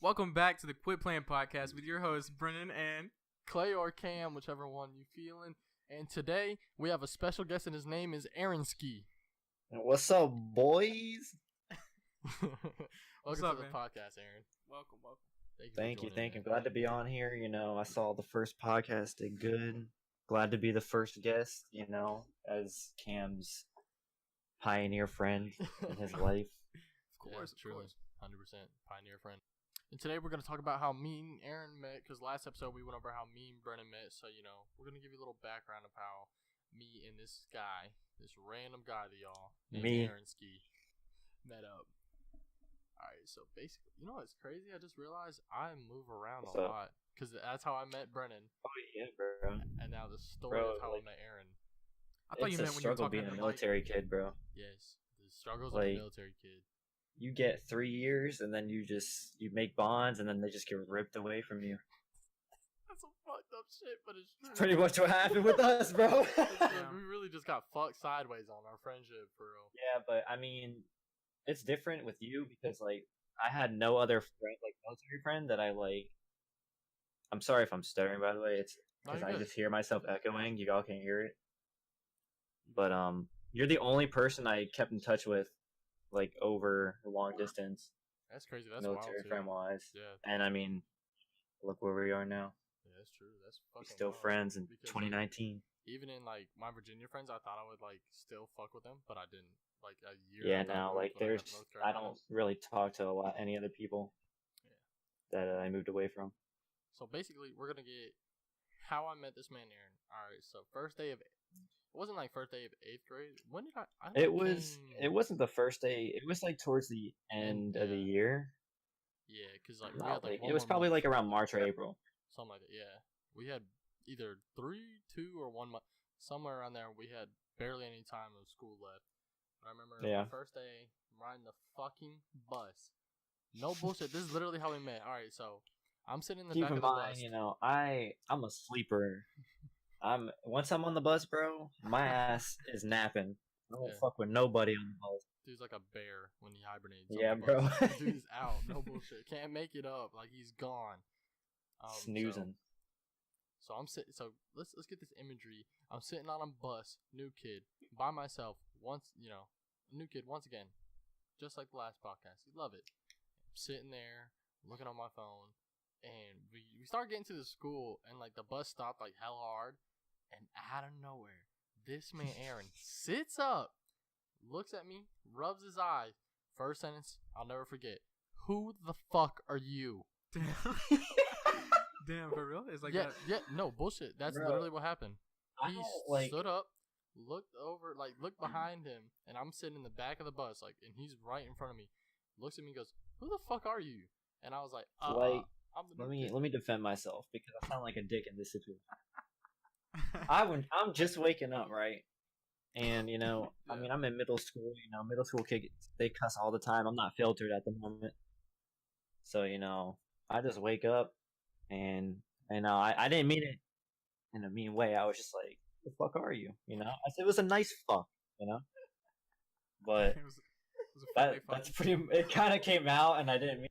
Welcome back to the Quit Playing Podcast with your hosts, Brennan and Clay or Cam, whichever one you feeling. And today we have a special guest, and his name is Aaron Ski. What's up, boys? Welcome up, to the man? podcast, Aaron. welcome. Thank you. Glad to be on here. I saw the first podcast did good. Glad to be the first guest, as Cam's pioneer friend in his life. Of course, truly, 100% pioneer friend. And today we're going to talk about how me and Aaron met, because last episode we went over how me and Brennan met. So, we're going to give you a little background of how me and this guy, this random guy to y'all, named Aaron Ski, met up. Alright, so basically, you know what's crazy? I just realized I move around a lot, because that's how I met Brennan. Oh, yeah, bro. And now the story of how I met Aaron. I thought you meant when you were struggle talking being a about military kid, bro. Yes, the struggles of a military kid. You get 3 years, and then you make bonds, and then they just get ripped away from you. That's some fucked up shit, but it's true. Pretty much what happened with us, bro. We really just got fucked sideways on our friendship, for real. Yeah, but I mean, it's different with you because, I had no other friend, military friend that I like. I'm sorry if I'm stuttering, by the way. It's because I just hear myself echoing. You all can't hear it. But you're the only person I kept in touch with, over a long distance. That's crazy. That's military wild, too. friend wise. Yeah. And I mean, look where we are now. Yeah, that's true. That's We're fucking still wild. friends in Because, 2019. even in my Virginia friends, I thought I would still fuck with them, but I didn't. A year. Yeah, after I now moved, when I got to North I don't Carolina. really talk to any other people. Yeah. That I moved away from. So basically, we're gonna get how I met this man, Aaron. All right. So first day of. It wasn't first day of 8th grade. When did I It wasn't the first day. It was towards the end of the year. Yeah, because we Not had it was probably around March or April. something like that. Yeah, we had either 3, 2, or 1 month, somewhere around there. We had barely any time of school left. I remember the first day riding the fucking bus. No bullshit. This is literally how we met. All right, so I'm sitting in the back of the bus. Keep in mind, I'm a sleeper. Once I'm on the bus, bro, my ass is napping. I don't fuck with nobody on the bus. Dude's like a bear when he hibernates. Yeah, bro. Dude's out. No bullshit. Can't make it up. He's gone. Snoozing. So I'm sitting. So let's get this imagery. I'm sitting on a bus, new kid, by myself. New kid once again, just like the last podcast. You love it. I'm sitting there looking on my phone, and we start getting to the school, and the bus stopped hell hard, and out of nowhere, this man Aaron sits up, looks at me, rubs his eyes. First sentence, I'll never forget. Who the fuck are you? Damn, for real? It's that? Yeah, no bullshit. That's literally what happened. He stood up, looked over, looked behind him, and I'm sitting in the back of the bus, and he's right in front of me. Looks at me, and goes, "Who the fuck are you?" And I was like, I'm the let me defend myself because I sound like a dick in this situation. I'm just waking up, right? And I mean, I'm in middle school. Middle school kids, they cuss all the time. I'm not filtered at the moment, so I just wake up, and I didn't mean it in a mean way. I was just like, "The fuck are you?" It was a nice fuck, but it was that's pretty. It kind of came out, and I didn't mean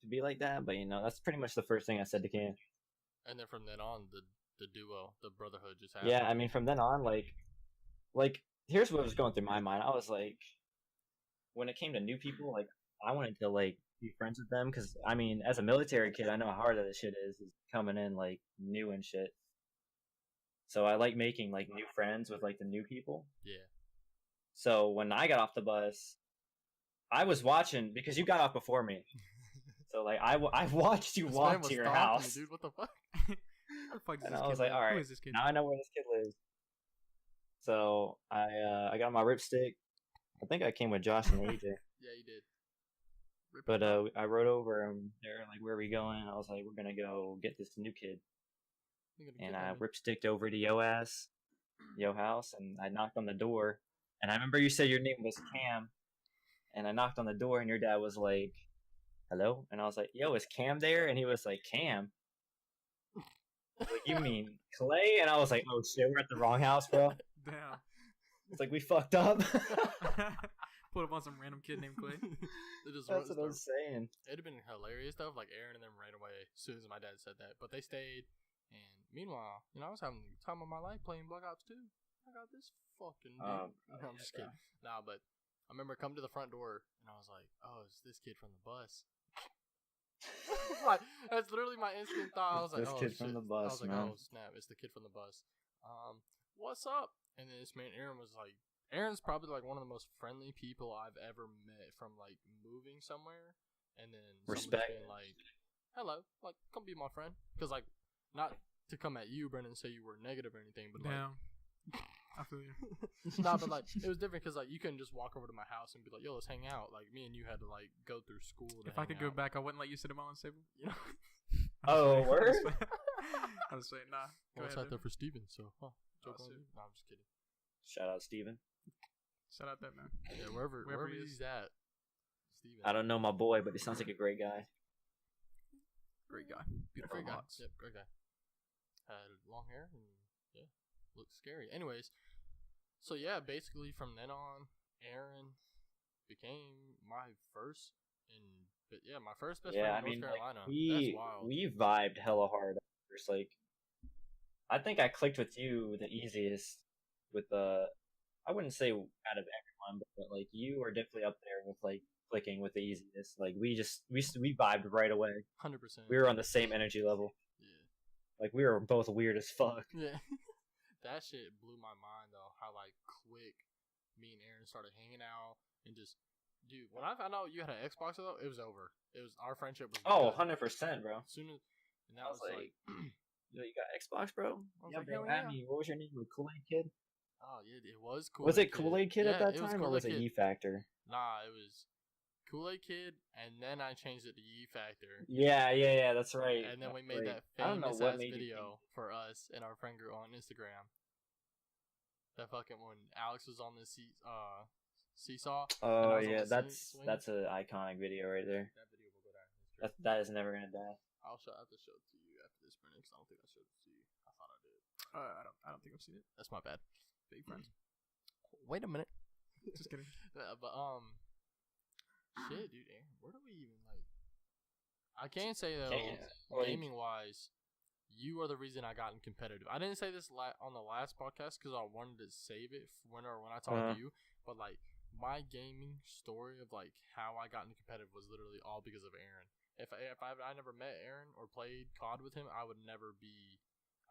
to be like that, but that's pretty much the first thing I said to Cam. And then from then on, the duo, the brotherhood just happened. Yeah, I mean, from then on, here's what was going through my mind. I was like, when it came to new people, I wanted to be friends with them because I mean, as a military kid, I know how hard that shit is coming in new and shit. So I like making new friends with the new people. Yeah. So when I got off the bus, I was watching because you got off before me. So I watched you walk to your house. Me, dude, what the fuck? And I was like, all right, who is this kid? Now I know where this kid lives. So I got my ripstick. I think I came with Josh and AJ. Yeah, you did. But I rode over and they're like, "Where are we going?" I was like, "We're gonna go get this new kid." And I ripsticked over to yo house, and I knocked on the door. And I remember you said your name was Cam, and I knocked on the door, and your dad was like, "Hello?" And I was like, "Yo, is Cam there?" And he was like, "Cam." Like, you mean Clay? And I was like, "Oh shit, we're at the wrong house, bro." Damn. It's like we fucked up. Pulled up on some random kid named Clay. That's what I was saying. It'd have been hilarious though, if like Aaron and them ran away as soon as my dad said that. But they stayed, and meanwhile, I was having the time of my life playing Black Ops 2. I got this fucking dude. No, I'm just kidding. Nah, but I remember coming to the front door, and I was like, "Oh, it's this kid from the bus." Like, that's literally my instant thought. I was like, this "Oh, kid shit." from the bus, I was like, man. "Oh snap, it's the kid from the bus." What's up? And then this man Aaron was like, Aaron's probably like one of the most friendly people I've ever met from like moving somewhere, and then Respect. being like, "Hello, like come be my friend," because like not to come at you, Brendan, and say you were negative or anything, but like. Damn. I feel you. Nah, but like it was different because like you couldn't just walk over to my house and be like, "Yo, let's hang out." Like me and you had to like go through school. If I could go back, I wouldn't let you sit at my lunch table. You know. Oh, word? I was saying, nah. Well, it's out there for Steven, so joke Oh, on shit. you. No, I'm just kidding. Shout out, Steven. Shout out that man. Yeah, wherever he he's at, Steven. I don't know my boy, but he sounds like a great guy. Great guy. Beautiful Great guy. locks. Yep, great guy. Had long hair and yeah, looked scary. Anyways, so yeah, basically from then on, Aaron became my first my first best friend in North Carolina. That's wild. we vibed hella hard. First, like, I think I clicked with you the easiest. With I wouldn't say out of everyone, but like you are definitely up there with like clicking with the easiest. Like we vibed right away. 100%. We were on the same energy level. Yeah. Like we were both weird as fuck. Yeah. That shit blew my mind though. How like quick me and Aaron started hanging out and just, dude. When I found out you had an Xbox though, it was over. It was our friendship was. Oh, done. 100%, bro. As soon as, and that I was was like, Yo, you got Xbox, bro? I was Yeah, like, bro. hell yeah. I mean, what was your name? Kool-Aid Kid? oh yeah, it was Kool-Aid Was it Kool-Aid Kid at Yeah, that it was time, or was it Kool-Aid Ye Kid. Factor? Nah, it was Kool-Aid Kid, and then I changed it to Ye Factor. Yeah, that's right. And then we That's made right. that I don't know famous what ass made you video for us and our friend group on Instagram. That fucking when Alex was on the seesaw. Oh and I was on yeah, the swing. that's an iconic video right there. That video will go down in history. That is never gonna die. I'll have to show it to you after this, Brennan, because I don't think I showed it to you. I thought I did. I don't think I've seen it. That's my bad. Big friends. Wait a minute. Just kidding. But shit, dude, Aaron, where do we even like? I can say though, gaming wise, you are the reason I got in competitive. I didn't say this on the last podcast because I wanted to save it for when I talk to you. But like my gaming story of like how I got into competitive was literally all because of Aaron. If I never met Aaron or played COD with him, I would never be,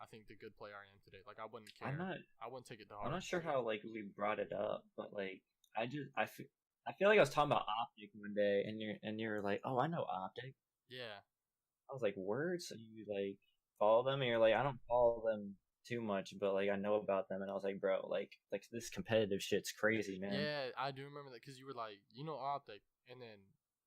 I think, the good player I am today. Like I wouldn't care. I wouldn't take it to heart. I'm not sure how like we brought it up, but like I feel like I was talking about Optic one day, and you're like, oh, I know Optic. Yeah. I was like, word. So you like follow them, and you're like, I don't follow them too much, but like I know about them, and I was like, bro, like this competitive shit's crazy, man. Yeah, I do remember that because you were like, you know, Optic, and then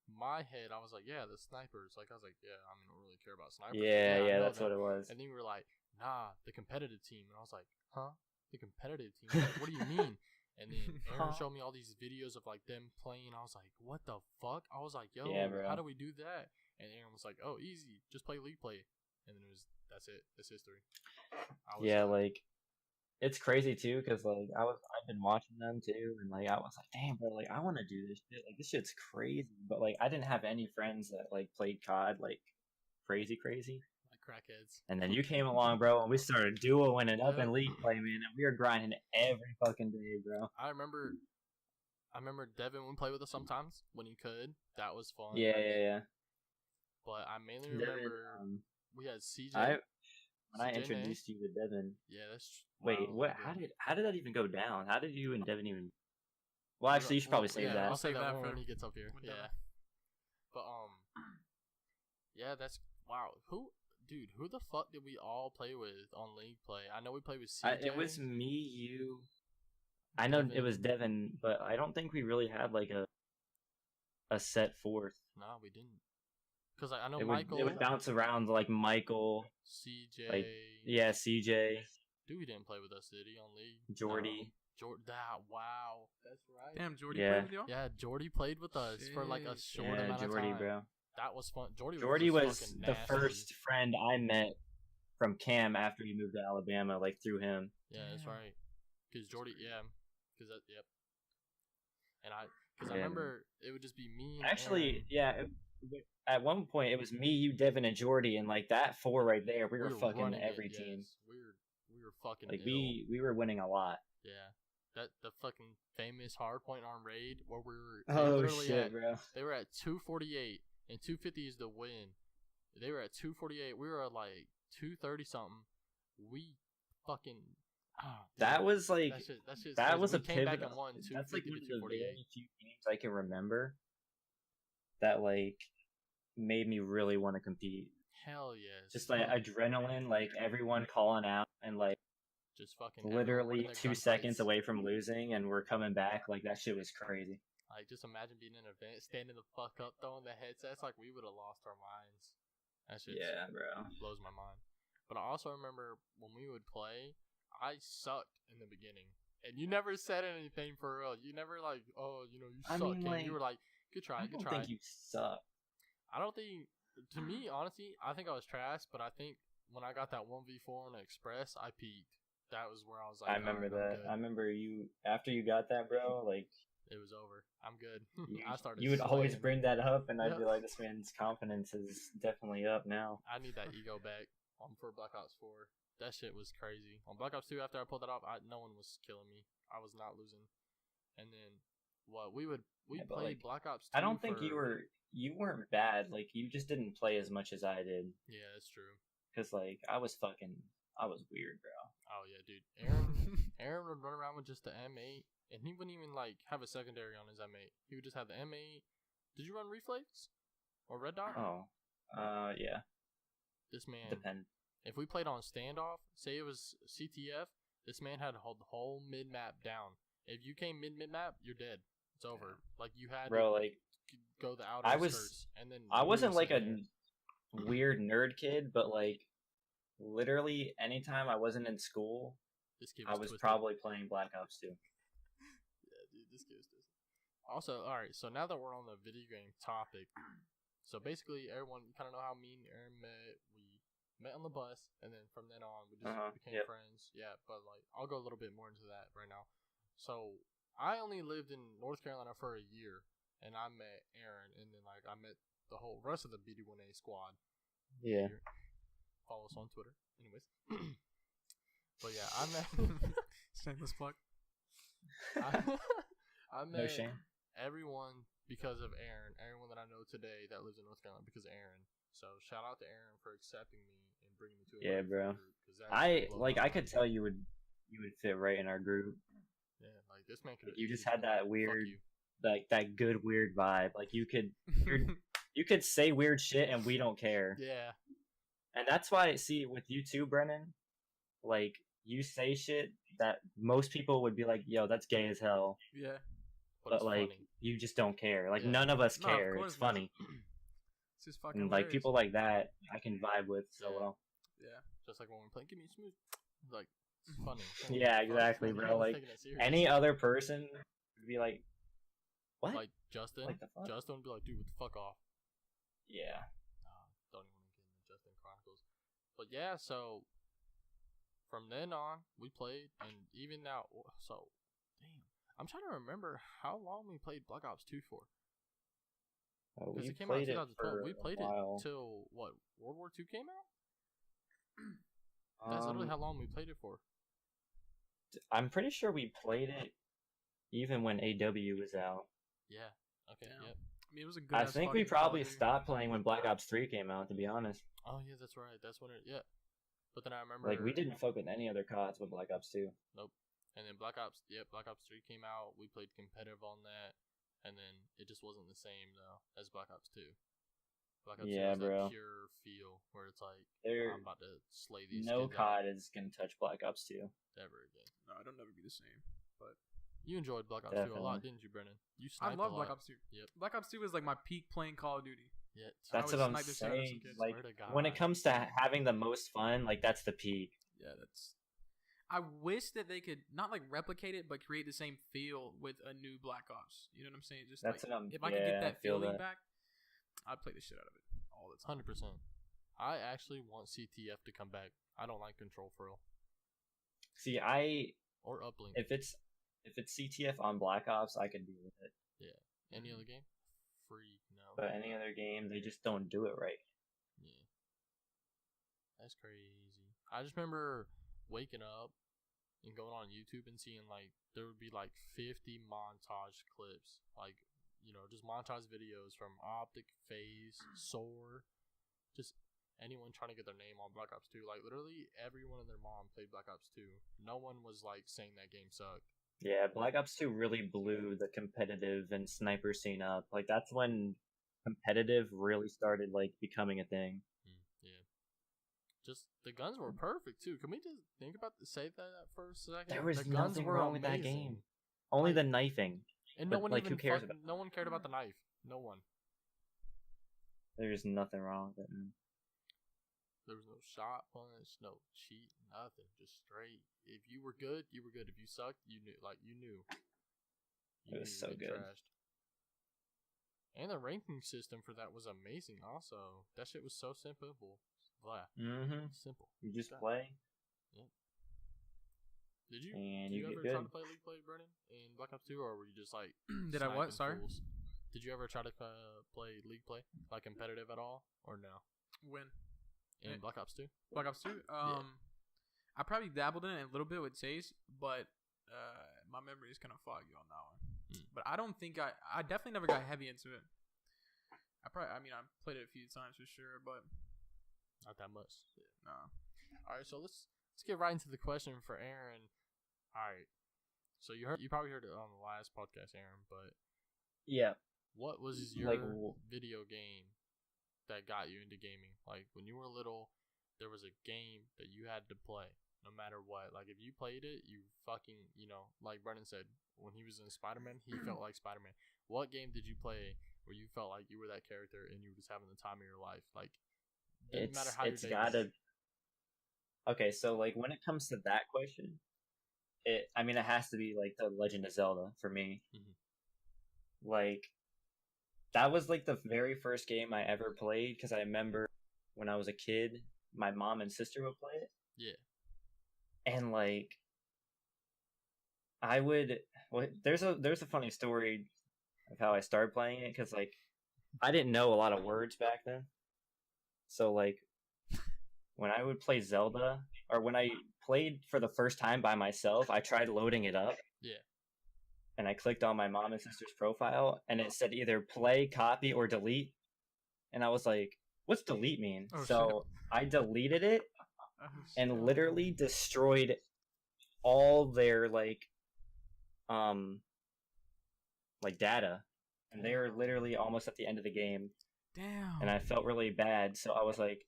my head, I was like, yeah, the snipers. Like I was like, yeah, I don't really care about snipers. Yeah, that's what it was. And then you were like, nah, the competitive team, and I was like, huh, the competitive team? Like, what do you mean? And then Aaron showed me all these videos of like them playing. I was like, what the fuck? I was like, yo, how do we do that? And Aaron was like, oh, easy, just play League Play. And then that's it. It's history. Like it's crazy too, cause like I've been watching them too, and like I was like, damn, bro, like I want to do this shit. Like this shit's crazy, but like I didn't have any friends that like played COD like crazy. Like crackheads. And then you came along, bro, and we started duoing it up in League Play, man, and we were grinding every fucking day, bro. I remember Devin would play with us sometimes when he could. That was fun. Yeah. But I mainly remember we had CJ. When I introduced you to Devin. Yeah, that's. Wait, what? How did that even go down? How did you and Devin even? Well, actually, you should probably save that. I'll save that when he gets up here. Yeah. But yeah, that's wow. Who the fuck did we all play with on League Play? I know we played with CJ. It was me, you. I know Devin. It was Devin, but I don't think we really had like a set fourth. No, we didn't. Because I know Michael. It would bounce around like Michael. CJ. Like, yeah, CJ. Dude, he didn't play with us, did he, on League? Jordy. Wow. That's right. Damn, Jordy played with y'all? Yeah, Jordy played with us for like a short amount of Jordy, time. bro. That was fun. Jordy was the first friend I met from Cam after he moved to Alabama, like through him. Yeah, that's right. Because Jordy, yep. And Because I remember it would just be me. And Actually, Aaron. at one point it was me, you, Devin, and Jordy, and like that 4 right there, we were fucking every team. Yes. We were fucking like ill. we were winning a lot. Yeah. The fucking famous hardpoint on raid where we were. Oh shit, bro! They were at 248 and 250 is the win. They were at 248. We were at like 230 something. We fucking. That was like that was a pivot. That's like one of the very few games I can remember that like made me really want to compete. Hell yes. Just like adrenaline, like everyone calling out and like just fucking literally 2 seconds away from losing and we're coming back. Like that shit was crazy. Like just imagine being in an event, standing the fuck up, throwing the headsets. Like we would have lost our minds. That shit blows my mind. But I also remember when we would play, I sucked in the beginning, and you never said anything for real. You never like, oh, you know, you suck. I mean, like, you were like, good try, good try. I don't think you suck. I don't think. To me, honestly, I think I was trash. But I think when I got that 1v4 on the Express, I peaked. That was where I was like, I remember that. I remember you after you got that, bro. Like it was over. I'm good. I started. You would always bring that up, and I'd be like, this man's confidence is definitely up now. I need that ego back. For Black Ops 4. That shit was crazy. On Black Ops 2, after I pulled that off, no one was killing me. I was not losing. And then, we played Black Ops 2 I don't think you weren't bad. Like, you just didn't play as much as I did. Yeah, that's true. Because, like, I was weird, bro. Oh, yeah, dude. Aaron would run around with just the M8, and he wouldn't even, like, have a secondary on his M8. He would just have the M8. Did you run Reflex? Or Red Dot? Oh, yeah. This man... Depends. If we played on standoff, say it was CTF, this man had to hold the whole mid-map down. If you came mid-map, you're dead. It's over. Like, you had to like, go the outer skirts. And then I wasn't like a weird nerd kid, but like, literally anytime I wasn't in school, I was probably playing Black Ops 2. Yeah, dude, this kid was twisted. Also, alright, so now that we're on the video game topic, so basically everyone, you kind of know how me and Aaron met. We met on the bus, and then from then on, we just became friends. Yeah, but like, I'll go a little bit more into that right now. So, I only lived in North Carolina for a year, and I met Aaron, and then like, I met the whole rest of the BD1A squad. Yeah. Here. Follow us on Twitter. Anyways. But yeah, I met... Shameless plug. I met no shame. Everyone because of Aaron. Everyone that I know today that lives in North Carolina because of Aaron. So shout out to Aaron for accepting me and bringing me to a bro. Group, I could tell you would fit right in our group. Yeah, like this man could. You just had that weird, like that good weird vibe. Like you could say weird shit and we don't care. Yeah. And that's why, see, with you too, Brennan, like you say shit that most people would be like, "Yo, that's gay as hell." Yeah. But like funny. You just don't care. Like none of us care. It's funny. It's just fucking and like people like that, I can vibe with so well. Yeah, just like when we're playing, give me a smooth. Like it's funny. Yeah, exactly, bro. Like any other person would be like, "What?" Like Justin. Like the fuck? Justin would be like, "Dude, what the fuck off?" Yeah. Don't even want to get into Justin Chronicles. But yeah, so from then on, we played, and even now, so damn, I'm trying to remember how long we played Black Ops 2 for. Because it came out in 2012. We played it till what? World War II came out? That's literally how long we played it for. I'm pretty sure we played it even when AW was out. Yeah. Okay. Yeah. Yep. I mean, it was a good. I think we probably stopped playing when Black Ops 3 came out, to be honest. Oh yeah, that's right. That's when it. Yeah. But then I remember. Like we didn't fuck with any other CODs with Black Ops 2. Nope. And then Black Ops 3 came out. We played competitive on that. And then it just wasn't the same though as Black Ops 2. Black Ops 2 has that pure feel where it's like I'm about to slay these. No COD is gonna touch Black Ops 2 ever again. No, it'll never be the same. But you enjoyed Black Ops 2 a lot, didn't you, Brennan? You sniped I love Black Ops 2. Yep. Black Ops 2 was like my peak playing Call of Duty. Yeah, that's what I'm saying. Like when it comes to having the most fun, like that's the peak. Yeah, that's. I wish that they could not like replicate it, but create the same feel with a new Black Ops. You know what I'm saying? Just that's like, what I'm. If I could get that feeling back, I'd play the shit out of it all the time. 100%. I actually want CTF to come back. I don't like Control for real. See, or Uplink. If it's CTF on Black Ops, I could deal with it. Yeah. Any other game? Free, no. But any other game, they just don't do it right. Yeah. That's crazy. I just remember waking up and going on YouTube and seeing like there would be like 50 montage clips, like just montage videos from Optic, FaZe, Soar, just anyone trying to get their name on Black Ops 2. Like literally everyone and their mom played Black Ops 2. No one was like saying that game sucked. Yeah, Black Ops 2 really blew the competitive and sniper scene up. Like that's when competitive really started like becoming a thing. Yeah. Just the guns were perfect too. Can we just say that for a second? There was the guns nothing were wrong with that game. Only the knifing. And no one like, who cares no one cared about the knife. No one. There's nothing wrong with it. There was no shot punch, no cheat, nothing. Just straight. If you were good, you were good. If you sucked, you knew. It was so good. Trashed. And the ranking system for that was amazing. Also, that shit was so simple. Blah. Simple. You just play. Yep. Did you? And did you ever get try good. to play League Play, Brennan, in Black Ops 2, or were you just like? Did I what? Sorry. Fools? Did you ever try to play League Play, like competitive at all, or no? When? In Black Ops 2? Black Ops 2? I probably dabbled in it a little bit with Chase, but my memory is kind of foggy on that one. But I don't think I definitely never got heavy into it. I played it a few times for sure, but not that much. Yeah. No. All right, so let's get right into the question for Aaron. All right, so you probably heard it on the last podcast, Aaron, but yeah, what was your video game that got you into gaming? Like when you were little, there was a game that you had to play no matter what. Like if you played it, you fucking, like Brennan said, when he was in Spider-Man, he felt like Spider-Man. What game did you play where you felt like you were that character and you were just having the time of your life? Like didn't matter how your day was. Okay, so like when it comes to that question, it has to be like The Legend of Zelda for me. Mm-hmm. Like that was like the very first game I ever played, because I remember when I was a kid, my mom and sister would play it. Yeah. And like there's a funny story of how I started playing it, because like I didn't know a lot of words back then. So like when I would play Zelda, or when I played for the first time by myself, I tried loading it up. Yeah. And I clicked on my mom and sister's profile, and it said either play, copy, or delete. And I was like, what's delete mean? Oh, so shit. I deleted it and literally destroyed all their like data. And they were literally almost at the end of the game. Damn. And I felt really bad. So I was like,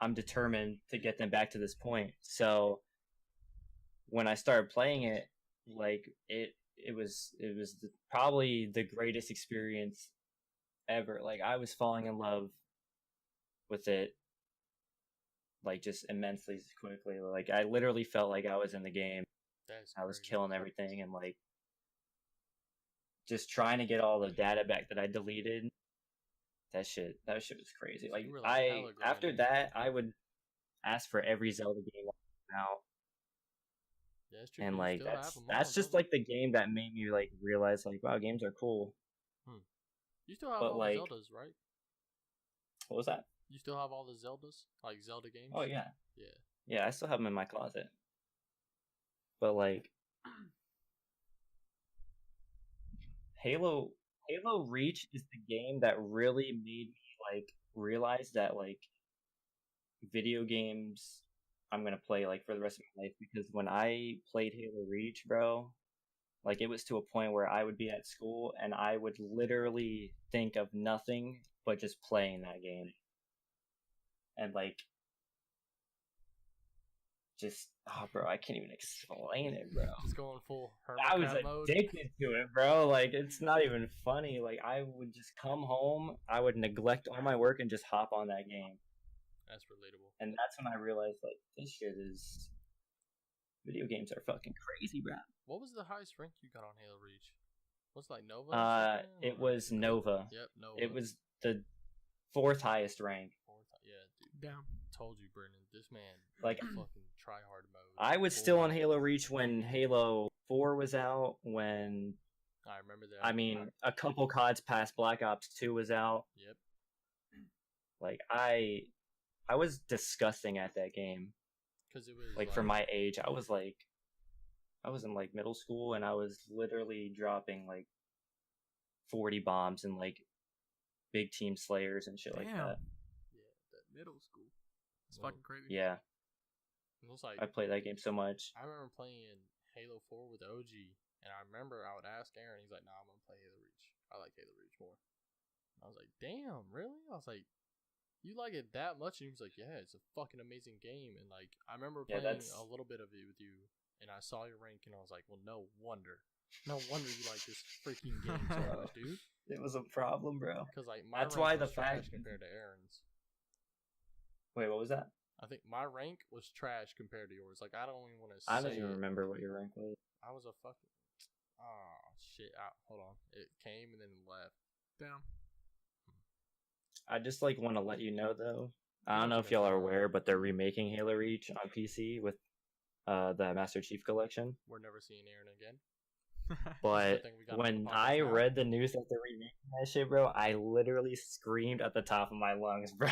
I'm determined to get them back to this point. So when I started playing it, like it was probably the greatest experience ever. Like I was falling in love with it, like just immensely quickly. Like I literally felt like I was in the game. I was killing everything, and like just trying to get all the data back that I deleted. That shit was crazy. Like after that, I would ask for every Zelda game out. Yeah, it's true. And like that's just like the game that made me like realize like, wow, games are cool. You still have all the Zeldas, right? What was that? You still have all the Zeldas, like Zelda games? Oh yeah. Yeah. Yeah, I still have them in my closet. But like Halo Reach is the game that really made me like realize that like video games I'm gonna play like for the rest of my life, because when I played Halo Reach, bro, like it was to a point where I would be at school and I would literally think of nothing but just playing that game. And like just bro, I can't even explain it, bro. Just going full hermit I was mode. addicted to it, bro. Like it's not even funny. Like I would just come home, I would neglect all my work and just hop on that game. That's relatable. And that's when I realized like this shit is video games are fucking crazy, bro. What was the highest rank you got on Halo Reach? Was it like Nova? It was Nova. Yep, Nova. It was the 4th highest rank. Yeah, dude. Damn. Told you, Brennan. This man like fucking try hard mode. I was still on Halo Reach when Halo 4 was out, when I remember that. I mean, a couple CODs past Black Ops 2 was out. Yep. Like I was disgusting at that game. Because it was like for my age, I was in like middle school, and I was literally dropping like 40 bombs and like big team slayers and shit like that. Yeah, that middle school. It's Well, fucking crazy. Yeah, it was like I played that game so much. I remember playing Halo 4 with OG, and I remember I would ask Aaron, he's like, "Nah, I'm gonna play Halo Reach. I like Halo Reach more." And I was like, "Damn, really?" I was like, "You like it that much?" And he was like, "Yeah, it's a fucking amazing game." And like, I remember playing a little bit of it with you, and I saw your rank, and I was like, "Well, no wonder you like this freaking game so much, dude." It was a problem, bro. Because like my That's rank why was the trash fact. compared to Aaron's. Wait, what was that? I think my rank was trash compared to yours. Like I don't even want to say. I don't even remember what your rank was. I was a fucking. Oh shit! Hold on. It came and then left. Damn. I just like want to let you know though. I don't know if y'all are aware, but they're remaking Halo Reach on PC with the Master Chief Collection. We're never seeing Aaron again. But thing we got on when the podcast I now. read the news that they're remaking that shit, bro, I literally screamed at the top of my lungs, bro.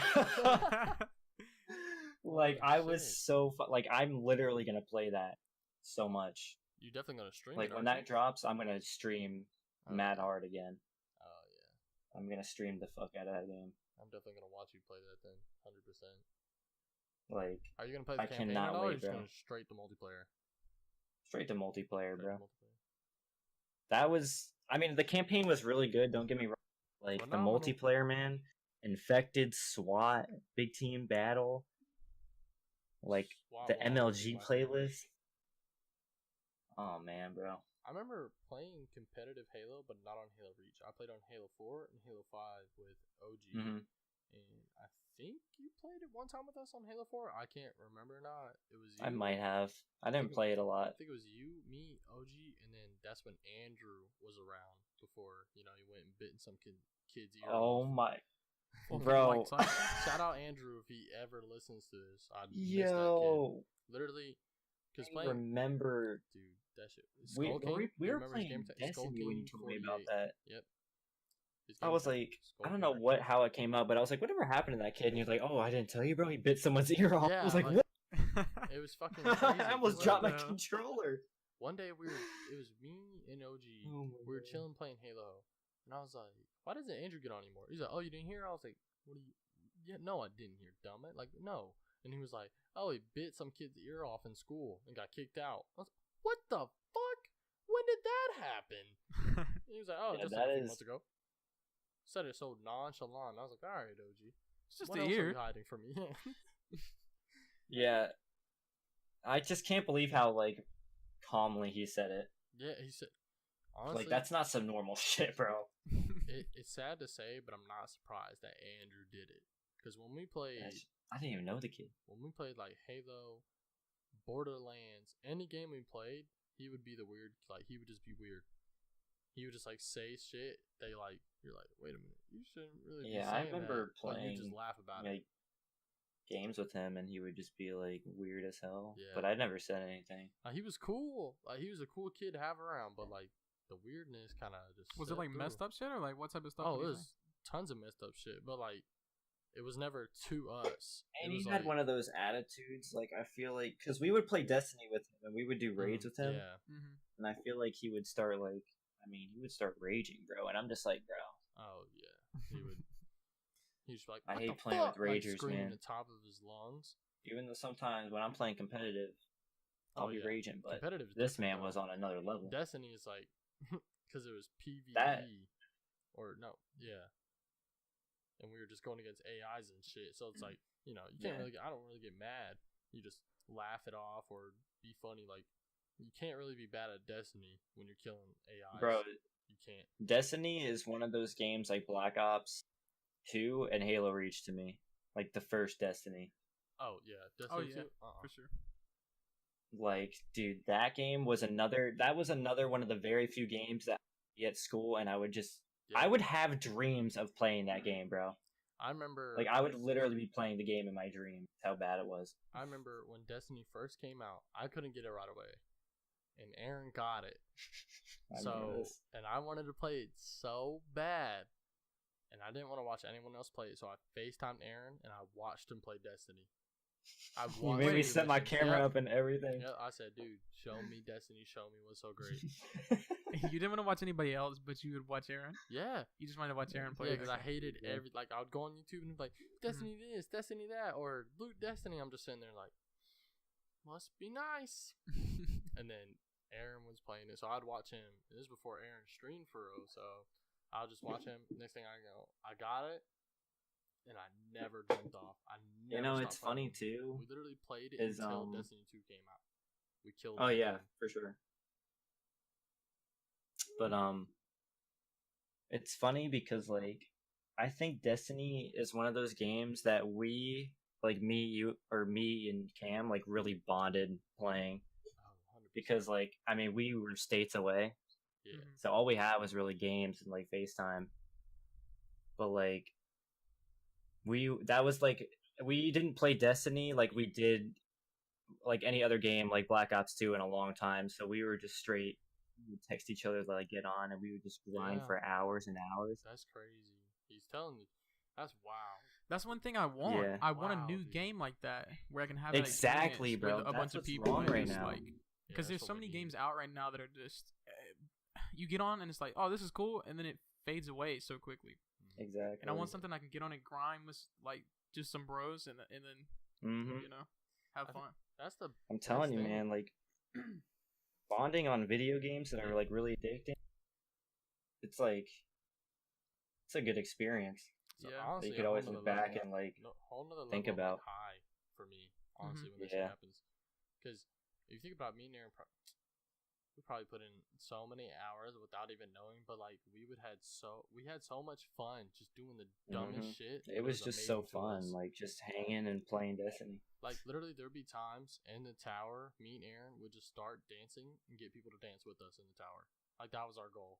Like I was shit. so like I'm literally gonna play that so much. You definitely gonna stream Like it, when aren't that drops, I'm gonna stream Oh, mad yeah. hard again. Oh yeah. I'm gonna stream the fuck out of that game. I'm definitely gonna watch you play that then. 100%. Like Are you gonna play the I campaign cannot at all, or wait, you just bro. gonna straight to multiplayer? straight to multiplayer, Straight bro. to multiplayer. That was, I mean, the campaign was really good. Don't get me wrong. Like the Phenomenal. multiplayer, man, infected, SWAT, big team battle, like SWAT the was always MLG my favorite. playlist. Oh man, bro. I remember playing competitive Halo, but not on Halo Reach. I played on Halo 4 and Halo 5 with OG. Hmm. And I think you played it one time with us on Halo 4. I can't remember not. It was you. I might have. I didn't think play it a I lot. think it was you, me, OG, and then that's when Andrew was around before, you went and bit some kid's ear Oh off. my, Fucking bro. Mike Tyson. Shout out Andrew if he ever listens to this. I miss that kid. Yo, Literally, because I playing, remember. dude, that shit. We Skull King, we you were remember his playing game tag? Skull Destiny when you King told me about 48. that. Yep. His I game was tag, like, Skull I don't King. know how it came up, but I was like, whatever happened to that kid? And he was like, oh, I didn't tell you, bro. He bit someone's ear off. Yeah, I was like, like, what? It was fucking crazy. I almost 'cause, dropped my like, controller. One day it was me and OG. Oh my We were God. chilling playing Halo, and I was like, "Why doesn't Andrew get on anymore?" He's like, "Oh, you didn't hear?" I was like, "What do you?" Yeah, no, I didn't hear, dumb it. Like, no. And he was like, "Oh, he bit some kid's ear off in school and got kicked out." I was like, "What the fuck? When did that happen?" And he was like, "Oh, Yeah, just that like a few is- months ago." Said it so nonchalant. I was like, "All right, OG, It's just what a else are ear. you hiding from me?" Yeah, I just can't believe how like calmly he said it. Yeah, he said. Honestly, Like that's not some normal shit, bro. it's sad to say, but I'm not surprised that Andrew did it. Because when we played, I didn't even know the kid. like Halo, Borderlands, any game we played, he would be the weird. Like he would just be weird. He would just like say shit. You're like, wait a minute, you shouldn't really. Yeah, be I saying remember that. But you just playing, laugh about it. Like games with him, and he would just be like weird as hell. Yeah. But I never said anything. He was cool. Like he was a cool kid to have around, but like the weirdness kind of just. Was it set like through. messed up shit or like what type of stuff? Oh, did it he was tons of messed up shit, but like. It was never to us. And it he was had like, one of those attitudes. Like I feel like because we would play Destiny with him, and we would do raids with him, Yeah. say? Mhm. and I feel like he would start like. I mean, he would start raging, bro, and I'm just like, bro. Oh yeah. He would. He's just like. I "What hate the playing with fuck?" Like, ragers, screaming man. at the top of his lungs. Even though sometimes when I'm playing competitive, I'll be yeah. raging, but Competitive. is this different, man though. was on another level. Destiny is like because it was PvE That- or no, yeah. And we were just going against AIs and shit. So it's like you can't Yeah. really. I don't really get mad. You just laugh it off or be funny. Like you can't really be bad at Destiny when you're killing AIs. Bro, You can't. Destiny is one of those games like Black Ops 2 and Halo Reach to me. Like the first Destiny. Oh yeah. Oh Destiny yeah, 2? for sure. Like, dude, that game was another one of the very few games that I'd be at school and I would just Yeah. I would have dreams of playing that game, bro. I remember. Like I would literally be playing the game in my dreams. How bad it was. I remember when Destiny first came out, I couldn't get it right away. and Aaron got it. I I wanted to play it so bad, and I didn't want to watch anyone else play it, so I FaceTimed Aaron and I watched him play Destiny. You made me set my camera up and everything. Yeah, I said, dude, show me Destiny, show me what's so great. You didn't want to watch anybody else, but you would watch Aaron? Yeah. You just wanted to watch Aaron play? Yeah, because I hated like, I would go on YouTube and be like, Destiny this, Destiny that, or Loot Destiny. I'm just sitting there like, must be nice. And then Aaron was playing it, so I'd watch him. This is before Aaron streamed for real, so I'll just watch him. Next thing I go, I got it. And I never jumped off. It's funny too. We literally played it until Destiny 2 came out. We killed. Oh yeah, for sure. But it's funny because like I think Destiny is one of those games that we like me and Cam like really bonded playing. Oh, because like I mean we were states away. Yeah. So all we had was really games and like FaceTime. But like we didn't play Destiny like we did like any other game like Black Ops 2 in a long time, so we were just straight text each other to like get on, and we would just grind for hours and hours. That's crazy. He's telling you. That's wow. That's one thing I want. Yeah. I want a new game like that where I can have exactly, bro. With a bunch of people wrong right now. Because there's so many games out right now that are just you get on and it's like, oh, this is cool, and then it fades away so quickly. Exactly. And I want something I can get on and grind with like just some bros and then you know have fun. That's the. I'm telling you, man. Like bonding on video games that are like really addicting. It's like it's a good experience. So honestly, you could always look back and like think about high for me. Honestly, when this shit happens, because if you think about me and Aaron, we probably put in so many hours without even knowing, but like we had so much fun just doing the dumbest shit. It was just so fun, like just hanging and playing Destiny. Like literally, there'd be times in the tower, me and Aaron would just start dancing and get people to dance with us in the tower. Like that was our goal.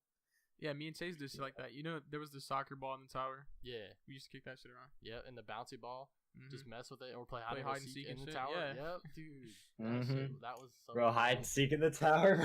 Yeah, me and Chase did shit like that. You know, there was the soccer ball in the tower. Yeah, we used to kick that shit around. Yeah, and the bouncy ball. Just mess with it or play hide and seek in the shit. tower. Yeah. Yep, dude. That was so bro. Hide and seek in the tower.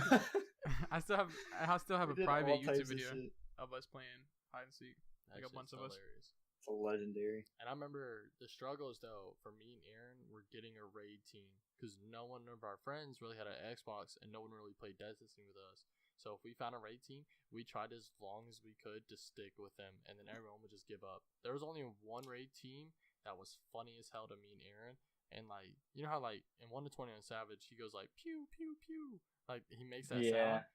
I still have a private YouTube video of us playing hide and seek. Like a bunch of us. It's legendary. And I remember the struggles though for me and Aaron were getting a raid team because no one of our friends really had an Xbox and no one really played Destiny with us. So if we found a raid team, we tried as long as we could to stick with them, and then everyone would just give up. There was only one raid team that was funny as hell to me and Aaron, and like you know how like in 1 to 20 on Savage he goes like pew pew pew, like he makes that sound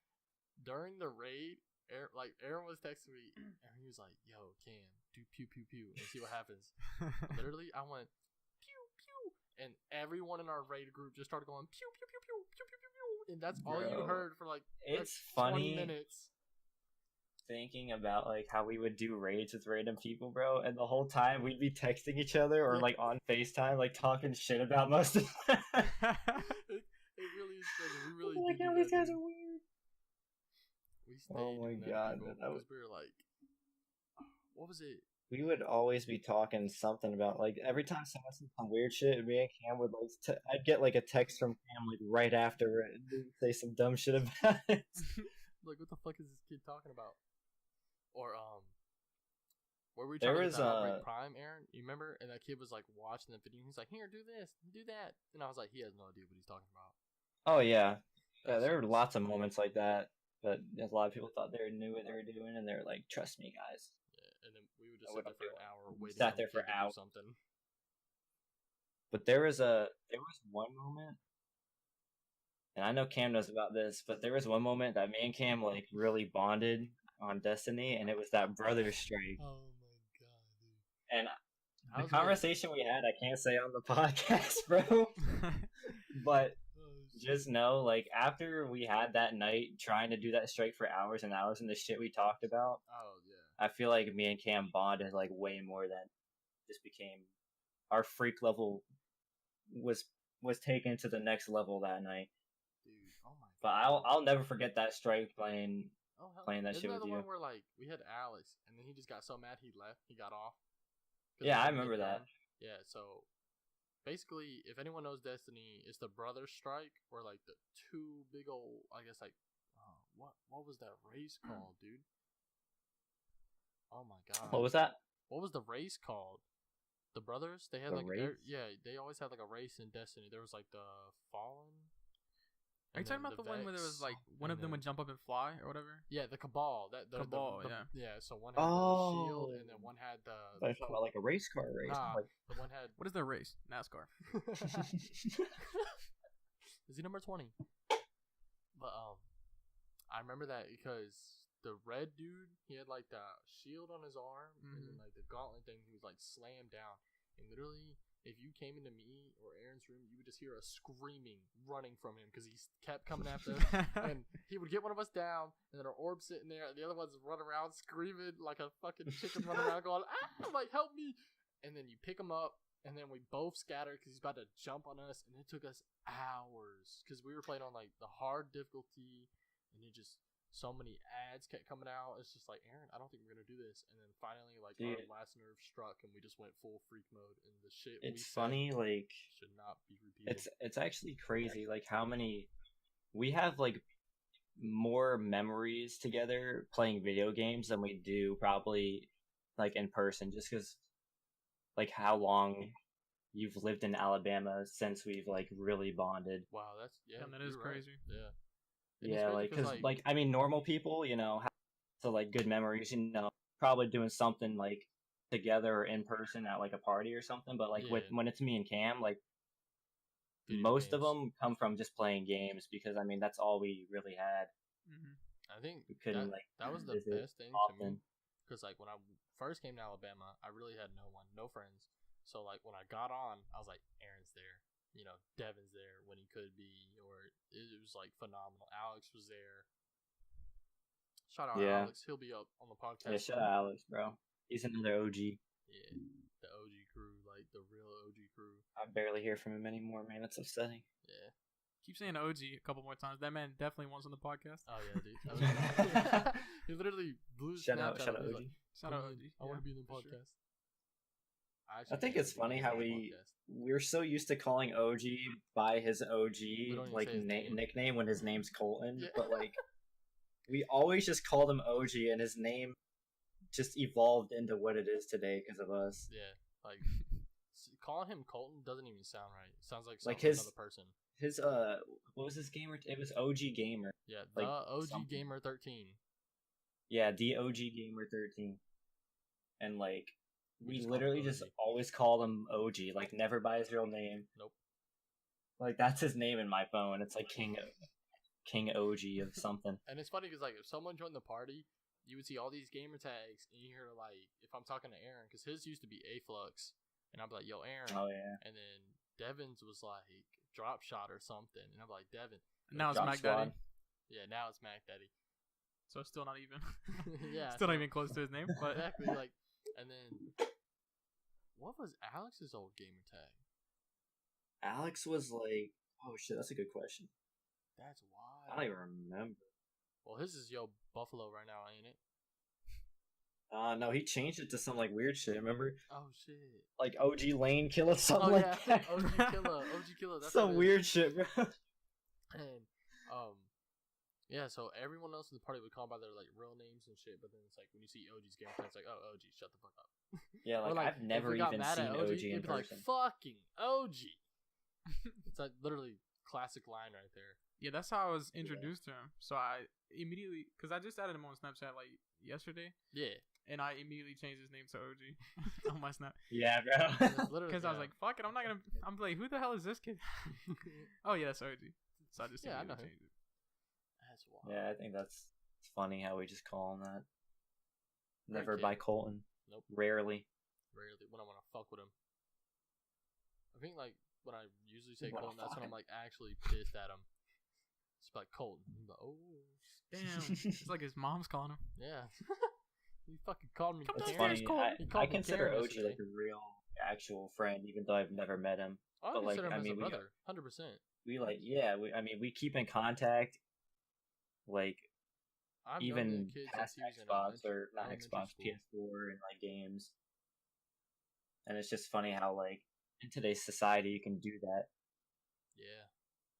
during the raid. Aaron was texting me and he was like, "Yo, Cam, do pew pew pew and see what happens." Literally, I went pew pew, and everyone in our raid group just started going pew pew pew pew pew pew pew pew, and that's all you heard for like it's 20 minutes. Thinking about like how we would do raids with random people, bro, and the whole time we'd be texting each other or like on FaceTime, like talking shit about most of it. It really is funny. We really like, did these guys are weird. We stayed oh my god, because we were like, what was it? We would always be talking something about like every time someone said some weird shit, me and Cam would like I'd get like a text from Cam like right after it and say some dumb shit about it. Like, what the fuck is this kid talking about? Or where we trying to Outbreak Prime, Aaron? You remember? And that kid was like watching the video. He's like, "Here, do this, do that," and I was like, "He has no idea what he's talking about." Oh yeah, there were lots of moments like that. But a lot of people thought they knew what they were doing, and they were like, "Trust me, guys." Yeah, and then we would just sit there for an hour waiting. Sat there for hours. Something. But there was one moment, and I know Cam knows about this, but there was one moment that me and Cam like really bonded on Destiny, and it was that brother strike. Oh my god, dude! And the conversation we had, I can't say on the podcast, bro. But just know, like after we had that night trying to do that strike for hours and hours, and the shit we talked about, I feel like me and Cam bonded like way more than just became our freak level was taken to the next level that night. Dude, oh my! But I'll never forget that strike playing that shit with you. Isn't that the one where like we had Alex and then he just got so mad he left, he got off? Yeah, I remember that. Yeah, so basically, if anyone knows Destiny, it's the Brother Strike, or like the two big old, I guess like, what was that race called, dude? Oh my god. What was that? What was the race called? The brothers? They had The like race? they always had like a race in Destiny. There was like the Fallen. Are you talking about the one where there was like one of them would jump up and fly or whatever? Yeah, the Cabal. Cabal, yeah. yeah. Yeah, so one had the shield and then one had the. I thought about like a race car race. Nah, Like, the one had. What is their race? NASCAR. Is he number 20? But I remember that because the red dude, he had like the shield on his arm and then like the gauntlet thing. He was like slammed down, and literally, if you came into me or Aaron's room, you would just hear us screaming, running from him because he kept coming after us. And he would get one of us down, and then our orb sitting there, and the other one's running around screaming like a fucking chicken running around going, ah, like, help me. And then you pick him up, and then we both scatter because he's about to jump on us, and it took us hours because we were playing on like the hard difficulty, and it just... so many ads kept coming out. It's just like, Aaron, I don't think we're gonna do this. And then finally, like, our last nerve struck, and we just went full freak mode. And the shit it's funny, like, should not be repeated. It's actually crazy, like how many we have like more memories together playing video games than we do probably like in person, just because like how long you've lived in Alabama since we've like really bonded. Wow, that's and that is crazy. Right. Yeah. Yeah, like, because, like, I mean, normal people, you know, have so, like, good memories, you know, probably doing something, like, together or in person at, like, a party or something, but, like, when it's me and Cam, like, most of them come from just playing games, because, I mean, that's all we really had. I think we couldn't, that was the best thing to me, because, like, when I first came to Alabama, I really had no friends, so, like, when I got on, I was like, Aaron's there. You know, Devin's there when he could be, or it was like phenomenal. Alex was there. Shout out Alex, he'll be up on the podcast. Yeah, shout out Alex, bro. He's another OG. Yeah, the OG crew, like the real OG crew. I barely hear from him anymore, man. It's upsetting. Yeah. Keep saying OG a couple more times. That man definitely wants on the podcast. Oh yeah, dude. He literally blew shout out OG. Like, shout out OG. I want to be in the podcast. Sure. I think it's funny how we're so used to calling OG by his OG like nickname when his name's Colton, but like we always just called him OG, and his name just evolved into what it is today because of us. Yeah, like calling him Colton doesn't even sound right. It sounds like another person. His what was his gamer? It was OG Gamer. Yeah, like, the OG Gamer 13. Yeah, the OG Gamer 13, and like. We literally just always call him OG, like never by his real name. Nope. Like that's his name in my phone. It's like King OG of something. And it's funny because like if someone joined the party, you would see all these gamer tags, and you hear like if I'm talking to Aaron, because his used to be Aflux, and I'm like, yo, Aaron. Oh yeah. And then Devin's was like Drop Shot or something, and I'm like, Devin. Now it's Mac Daddy. Yeah, now it's Mac Daddy. So it's still not even. Yeah. Still not even close to his name. But exactly like. And then, what was Alex's old gamer tag? Alex was like, oh shit, that's a good question. That's wild. I don't even remember. Well, his is Yo Buffalo right now, ain't it? No, he changed it to some like weird shit. Remember? Oh shit. Like OG Lane Killer, something like that. OG Killer. That's some weird shit, bro. And yeah, so everyone else in the party would call by their like real names and shit, but then it's like when you see OG's game, it's like, oh, OG, shut the fuck up. Yeah, like I've never even seen OG in person. Like, fucking OG. It's like literally classic line right there. Yeah, that's how I was introduced to him. So I immediately, because I just added him on Snapchat like yesterday. Yeah. And I immediately changed his name to OG on my Snap. Yeah, bro. Because I was like, fuck it, I'm like, who the hell is this kid? Oh yeah, that's OG. So I just changed it. That's wild. Yeah, I think it's funny how we just call him that. Never by Colton. Nope. Rarely when I want to fuck with him. I think like when I usually say Colton, that's when I'm like actually pissed at him. It's like Colton. I'm like, oh damn. It's like his mom's calling him. Yeah. He fucking called me. That's funny. I consider OG like a real actual friend, even though I've never met him. I consider him as a brother, 100%. We like, yeah. We keep in contact. Like, even past Xbox or not Xbox, PS4 and like games. And it's just funny how like in today's society, you can do that. Yeah.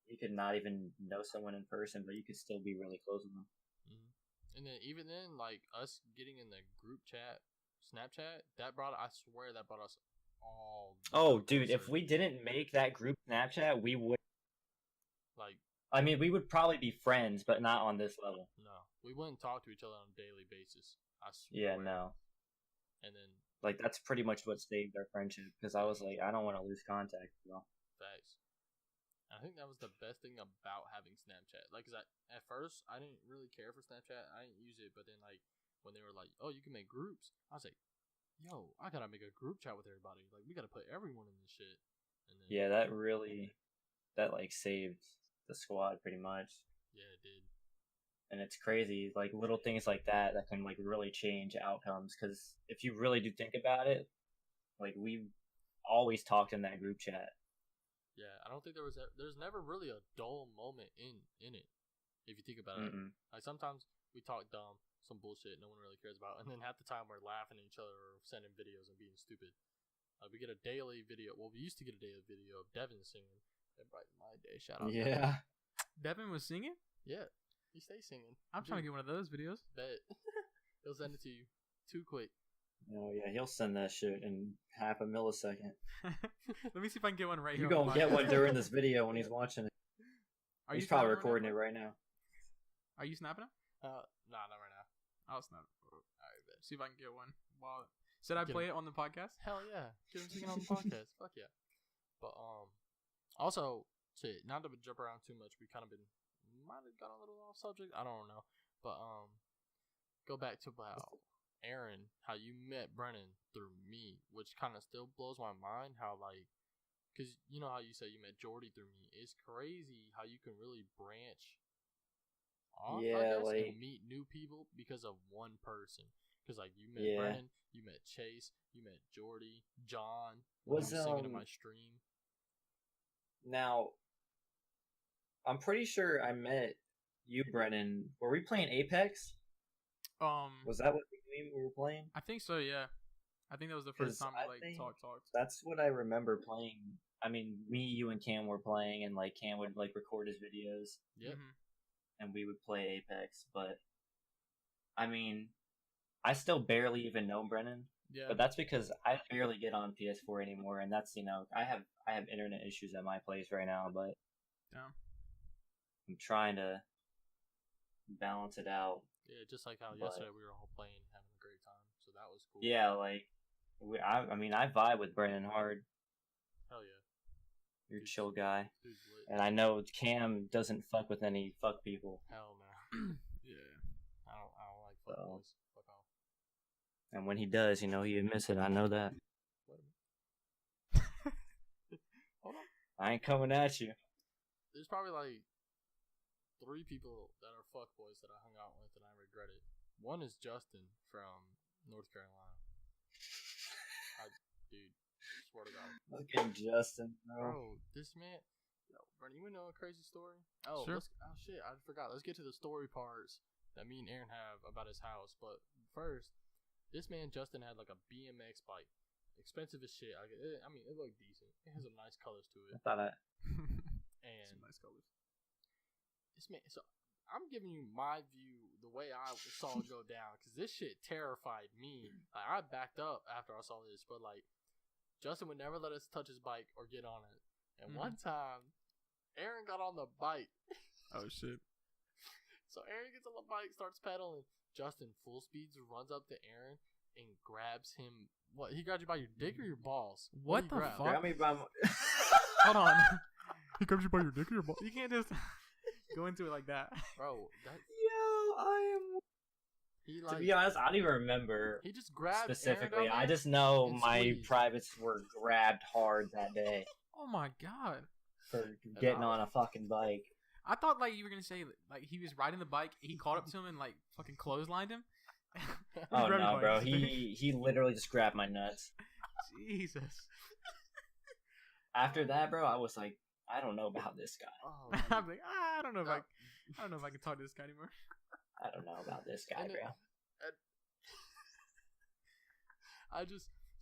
You could not even know someone in person, but you could still be really close with them. Mm-hmm. And then even then, like us getting in the group chat, Snapchat, I swear that brought us all. Oh, dude, if we didn't make that group Snapchat, we would. Like, I mean, we would probably be friends, but not on this level. No, we wouldn't talk to each other on a daily basis. I swear. Yeah, no. And then, like, that's pretty much what saved our friendship, because I was like, I don't want to lose contact with y'all. Facts. I think that was the best thing about having Snapchat. Like, cause at first I didn't really care for Snapchat. I didn't use it, but then like when they were like, "Oh, you can make groups," I was like, "Yo, I gotta make a group chat with everybody. Like, we gotta put everyone in this shit." And then, yeah, that like saved the squad pretty much. Yeah, it did. And it's crazy, like little things like that can like really change outcomes. Because if you really do think about it, like we always talked in that group chat. Yeah, I don't think there's never really a dull moment in it, if you think about it. Like, sometimes we talk dumb, some bullshit no one really cares about, and then half the time we're laughing at each other or sending videos and being stupid. We get a daily video. Well, we used to get a daily video of Devin singing. That brightened my day. Shout out. Yeah. Devin was singing? Yeah, he stays singing. I'm trying to get one of those videos. Bet. He'll send it to you too quick. Oh yeah, he'll send that shit in half a millisecond. Let me see if I can get one right here. You gonna get one during this video when he's watching it. He's probably recording it right now. Are you snapping it? Nah, not right now. I'll snap it. Alright, see if I can get one. Should I play it on the podcast? Hell yeah. Get him singing on the podcast. Fuck yeah. But also, shit, not to jump around too much, we might have got a little off subject. I don't know. But go back to Aaron, how you met Brennan through me, which kind of still blows my mind. How, like, because you know how you said you met Jordy through me. It's crazy how you can really branch off, I guess, and meet new people because of one person. Because, like, you met Brennan, you met Chase, you met Jordy, John, was singing in my stream. Now, I'm pretty sure I met you, Brennan. Were we playing Apex? Was that what the game we were playing? I think so, yeah. I think that was the first time we talked. That's what I remember playing. I mean, me, you, and Cam were playing, and like Cam would like record his videos. Yep. And we would play Apex, but I mean, I still barely even know Brennan. Yeah. But that's because I barely get on PS4 anymore, and that's, I have internet issues at my place right now, but I'm trying to balance it out. Yeah, just like how yesterday we were all playing, having a great time, so that was cool. Yeah, like, I vibe with Brennan hard. Hell yeah. You're a chill guy. And I know Cam doesn't fuck with any fuck people. Hell no. Yeah. I don't like fuck boys. Fuck off. And when he does, he admits it. I know that. Wait a minute. Hold on. I ain't coming at you. There's probably like 3 people that are fuckboys that I hung out with and I regret it. One is Justin from North Carolina. Dude, swear to God. Fucking Justin, bro. This man. Yo, Brennan, you know a crazy story? Oh, sure. Oh shit, I forgot. Let's get to the story parts that me and Aaron have about his house. But first, this man Justin had like a BMX bike, expensive as shit. I mean, it looked decent. It has some nice colors to it. I thought and some nice colors. This man, so I'm giving you my view, the way I saw it go down, because this shit terrified me. Like, I backed up after I saw this, but like, Justin would never let us touch his bike or get on it. And one time, Aaron got on the bike. Oh shit! So Aaron gets on the bike, starts pedaling. Justin full speeds runs up to Aaron and grabs him. What? He grabbed you by your dick or your balls? What the fuck? Grab me by my... Hold on. He grabs you by your dick or your balls? You can't just go into it like that, bro. I am. To be honest, I don't even remember. He just grabbed specifically. I just know my privates were grabbed hard that day. Oh my god! For getting on a fucking bike. I thought like you were gonna say like he was riding the bike. He caught up to him and like fucking clotheslined him. Oh no, bro! He literally just grabbed my nuts. Jesus. After that, bro, I was like, I don't know about this guy. Oh, I'm like, I don't know if I don't know if I can talk to this guy anymore. I don't know about this guy, bro.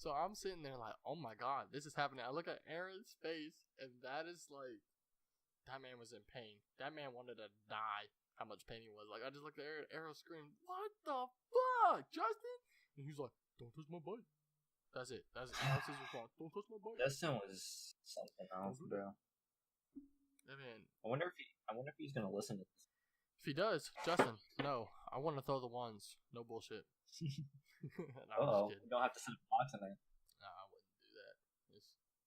So I'm sitting there like, oh my god, this is happening. I look at Aaron's face, and that is like, that man was in pain. That man wanted to die. How much pain he was. Like, I just looked at Aaron. Aaron screamed, "What the fuck, Justin?" And he's like, "Don't touch my bike." That's it. That was his response. Don't touch my bike. Justin was something else, bro. That man. I wonder if he's gonna listen to this. If he does, Justin, no, I want to throw the ones. No bullshit. Oh, you don't have to send a box in there. Nah, I wouldn't do that.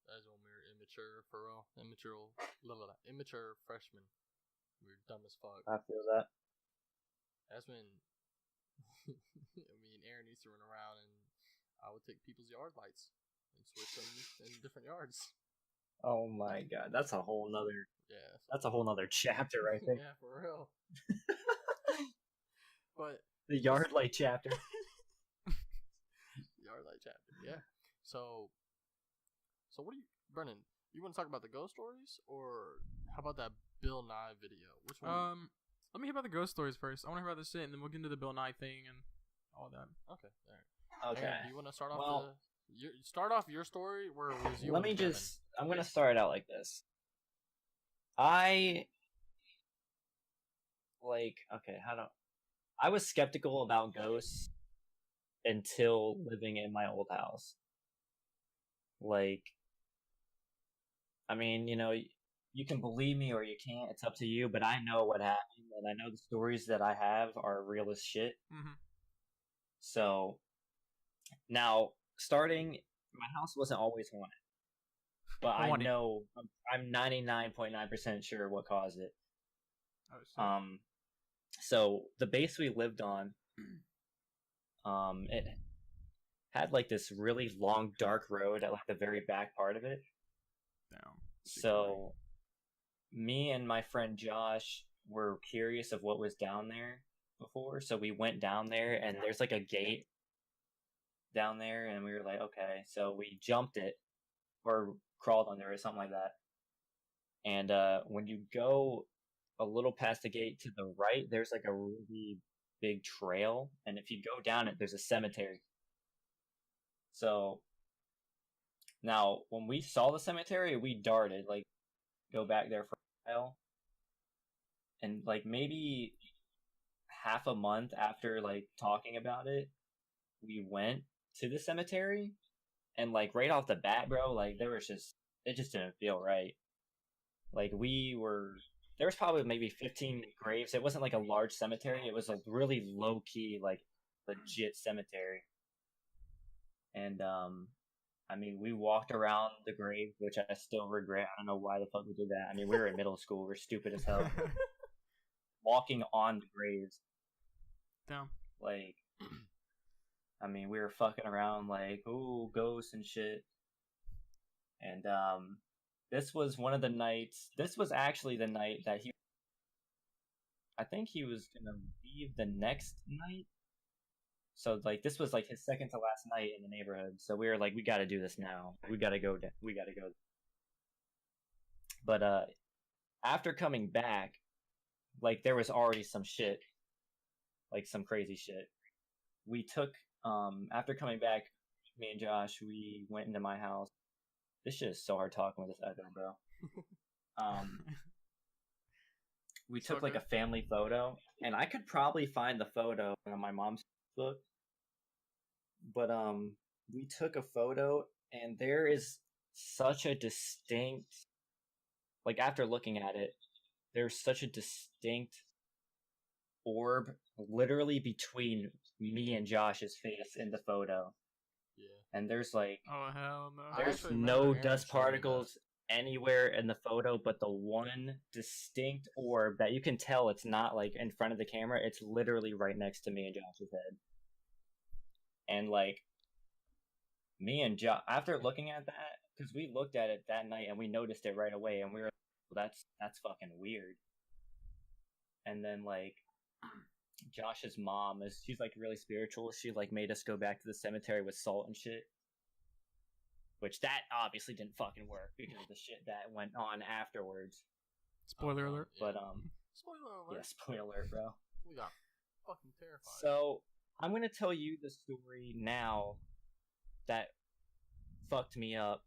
That's when we were immature, for real. Immature freshmen. We were dumb as fuck. I feel that. That's when me and Aaron used to run around, and I would take people's yard lights and switch them in different yards. Oh my god, that's a whole nother. Yeah, that's a whole nother chapter right there. Yeah, for real. But the yard light chapter. Yard light chapter, yeah. So what do you, Brennan? You want to talk about the ghost stories, or how about that Bill Nye video? Which one? Let me hear about the ghost stories first. I want to hear about this shit, and then we'll get into the Bill Nye thing and all that. Okay, all right. Okay. Aaron, do you want to start off start off your story where it was you? Let me just. I'm gonna start it out like this. I was skeptical about ghosts until living in my old house. Like, I mean, you can believe me or you can't. It's up to you. But I know what happened, and I know the stories that I have are real as shit. Mm-hmm. So, now, my house wasn't always haunted. But I know, I'm 99.9% sure what caused it. Oh, so the base we lived on, it had like this really long dark road at like the very back part of it. Damn. So me and my friend Josh were curious of what was down there before, so we went down there, and there's like a gate down there, and we were like, okay, so we jumped it or crawled under it or something like that. And when you go a little past the gate to the right, there's like a really big trail, and if you go down it, there's a cemetery. So now when we saw the cemetery, we darted, like, go back there for a while, and like maybe half a month after like talking about it, we went to the cemetery, and like right off the bat, bro, like it just didn't feel right. Like there was probably maybe 15 graves. It wasn't like a large cemetery. It was a really low key, like legit cemetery. And I mean, we walked around the grave, which I still regret. I don't know why the fuck we did that. I mean, we were in middle school. We're stupid as hell. Walking on the graves. Damn. Like, I mean, we were fucking around like, ooh, ghosts and shit. And this was one of the nights. This was actually the night that I think he was gonna leave the next night. So like this was like his second to last night in the neighborhood. So we were like, we got to do this now. We got to go. But after coming back, like there was already some shit, like some crazy shit. We took after coming back, me and Josh, we went into my house. This shit is so hard talking with this echo, bro. We took like a family photo, and I could probably find the photo on my mom's book. But we took a photo, and there is such a distinct, like after looking at it, there's such a distinct orb literally between me and Josh's face in the photo. Yeah. And there's like, oh hell no, there's no dust particles anywhere in the photo, but the one distinct orb that you can tell it's not like in front of the camera, it's literally right next to me and Josh's head. And like me and Josh, after looking at that, because we looked at it that night and we noticed it right away, and we were like, well, that's fucking weird. And then like Josh's mom she's like really spiritual. She like made us go back to the cemetery with salt and shit, which that obviously didn't fucking work because of the shit that went on afterwards. Spoiler alert. But spoiler alert. Yeah, spoiler alert, bro. We got fucking terrified. So I'm gonna tell you the story now that fucked me up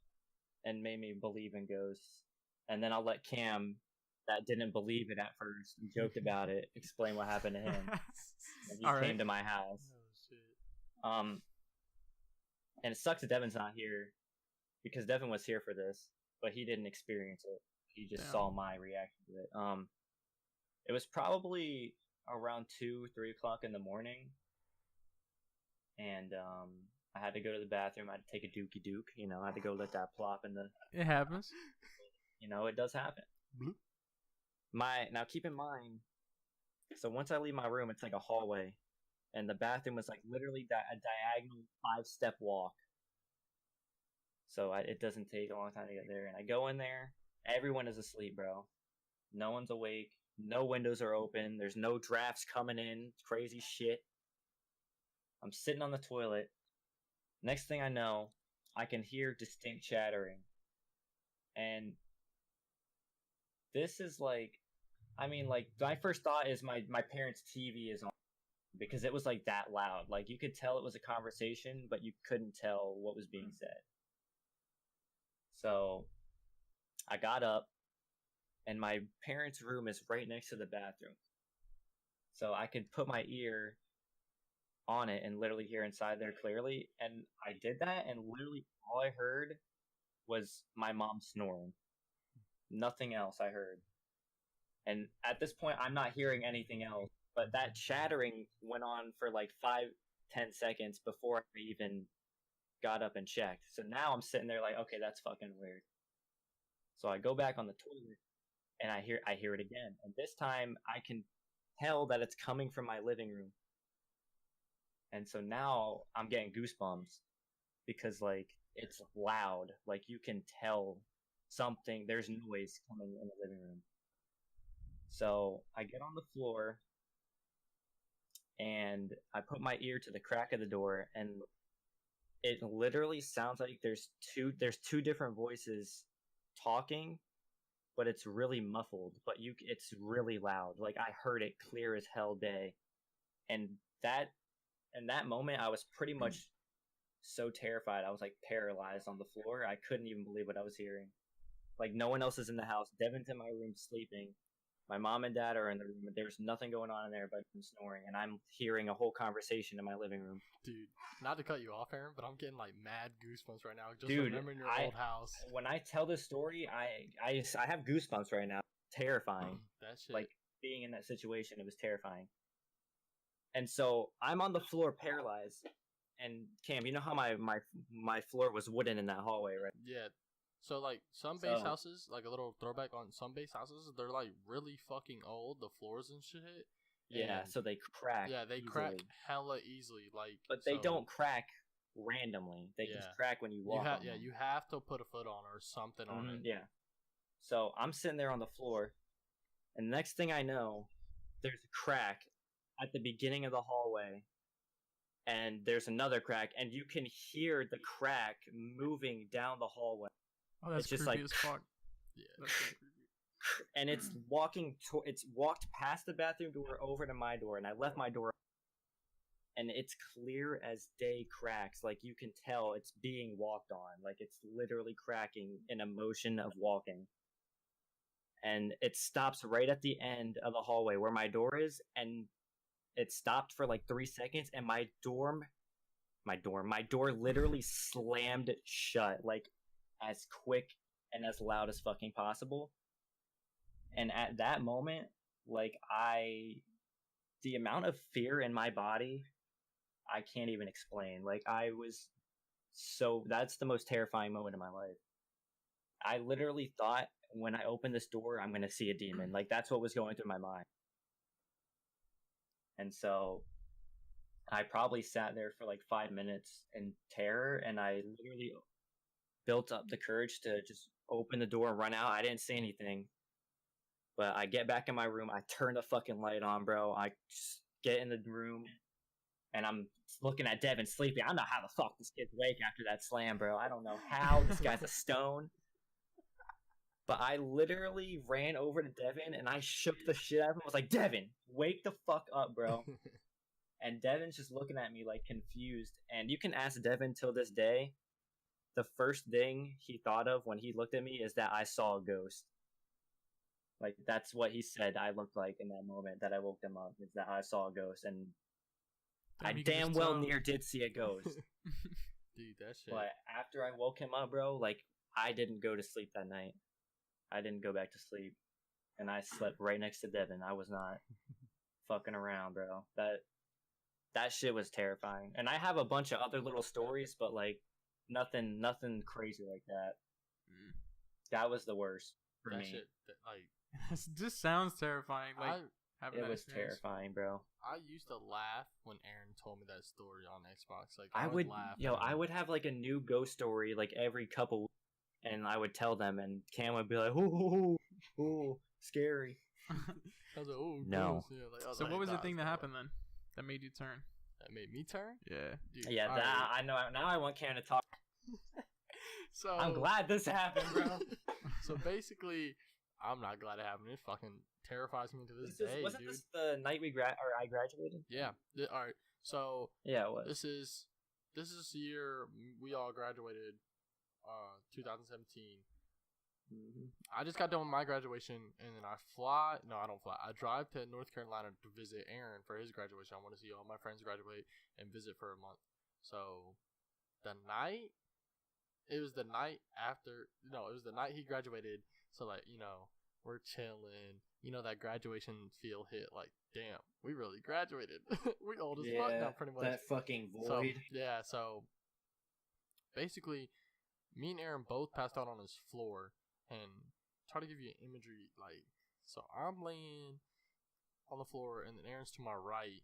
and made me believe in ghosts. And then I'll let Cam, that didn't believe it at first, and joked about it, explain what happened to him. And he came to my house. Oh, shit. And it sucks that Devin's not here, because Devin was here for this, but he didn't experience it. He just saw my reaction to it. It was probably around 2-3 o'clock in the morning, and I had to go to the bathroom. I had to take a dookie duke. I had to go let that plop in the. It happens. It does happen. Bloop. Now keep in mind. So once I leave my room, it's like a hallway, and the bathroom was like literally a diagonal 5-step walk. So it doesn't take a long time to get there. And I go in there. Everyone is asleep, bro. No one's awake. No windows are open. There's no drafts coming in. Crazy shit. I'm sitting on the toilet. Next thing I know, I can hear distinct chattering. And this is like, my first thought is my parents' TV is on, because it was like that loud. Like, you could tell it was a conversation, but you couldn't tell what was being said. So I got up, and my parents' room is right next to the bathroom. So I could put my ear on it and literally hear inside there clearly. And I did that, and literally all I heard was my mom snoring. Nothing else I heard. And at this point, I'm not hearing anything else. But that chattering went on for like 5-10 seconds before I even got up and checked. So now I'm sitting there like, okay, that's fucking weird. So I go back on the toilet, and I hear it again. And this time I can tell that it's coming from my living room. And so now I'm getting goosebumps, because like it's loud. Like, you can tell there's noise coming in the living room. So I get on the floor, and I put my ear to the crack of the door, and it literally sounds like there's two different voices talking, but it's really muffled, but it's really loud. Like, I heard it clear as hell day. And in that moment, I was pretty much so terrified. I was like paralyzed on the floor. I couldn't even believe what I was hearing. Like, no one else is in the house. Devin's in my room sleeping. My mom and dad are in the room. There's nothing going on in there but him snoring, and I'm hearing a whole conversation in my living room. Dude, not to cut you off, Aaron, but I'm getting like mad goosebumps right now. Just remembering your old house. When I tell this story, I have goosebumps right now. Terrifying. That shit. Like, being in that situation, it was terrifying. And so I'm on the floor paralyzed. And Cam, you know how my floor was wooden in that hallway, right? Yeah. So, like, some base houses, like a little throwback on some base houses, they're, like, really fucking old, the floors and shit. Yeah, so they crack. Yeah, they crack hella easily. Like, but they don't crack randomly. They just crack when you walk on them. You have to put a foot on or something on it. Yeah. So I'm sitting there on the floor, and the next thing I know, there's a crack at the beginning of the hallway, and there's another crack, and you can hear the crack moving down the hallway. Oh, that's just creepy like, as fuck. Yeah, that's so creepy. And it's it's walked past the bathroom door over to my door, and I left my door, and it's clear as day cracks. Like, you can tell it's being walked on. Like, it's literally cracking in a motion of walking. And it stops right at the end of the hallway where my door is, and it stopped for like 3 seconds, and my door literally slammed shut, like, as quick and as loud as fucking possible. And at that moment, like, the amount of fear in my body, I can't even explain. Like, that's the most terrifying moment in my life. I literally thought, when I open this door, I'm going to see a demon. Like, that's what was going through my mind. And so I probably sat there for like 5 minutes in terror, and I literally built up the courage to just open the door and run out. I didn't say anything, but I get back in my room. I turn the fucking light on, bro. I just get in the room, and I'm looking at Devin sleeping. I don't know how the fuck this kid's awake after that slam, bro. I don't know how. This guy's a stone. But I literally ran over to Devin, and I shook the shit out of him. I was like, Devin, wake the fuck up, bro. And Devin's just looking at me like confused. And you can ask Devin till this day. the first thing he thought of when he looked at me is that I saw a ghost. Like, that's what he said I looked like in that moment that I woke him up, is that I saw a ghost, and I damn well near did see a ghost. Dude, that shit. But after I woke him up, bro, like, I didn't go to sleep that night. I didn't go back to sleep. And I slept right next to Devin. I was not fucking around, bro. That shit was terrifying. And I have a bunch of other little stories, but, like, nothing crazy like that. That was the worst for me. Shit, like, this just sounds terrifying. Like, it was terrifying, bro. I used to laugh when Aaron told me that story on Xbox. Like, I would laugh. I would have like a new ghost story like every couple weeks, and I would tell them, and Cam would be like, "Ooh, scary." I was like, "Oh, no." Yeah, like, so what was the thing that happened then that made you turn? That made me turn? Yeah. Dude, yeah, I know. Now I want Cam to talk. So I'm glad this happened, bro. So basically, I'm not glad it happened. It fucking terrifies me to this day. Wasn't dude. this the night I graduated? Yeah. All right. So yeah, it was. This is the year we all graduated, 2017. Mm-hmm. I just got done with my graduation, and then I fly. No, I don't fly. I drive to North Carolina to visit Aaron for his graduation. I want to see all my friends graduate and visit for a month. So it was the night after. No, it was the night he graduated. So, like, we're chilling. That graduation feel hit. Like, damn, we really graduated. We old as fuck now, pretty much. That fucking void. So basically, me and Aaron both passed out on his floor. And try to give you an imagery, like, so I'm laying on the floor, and then Aaron's to my right,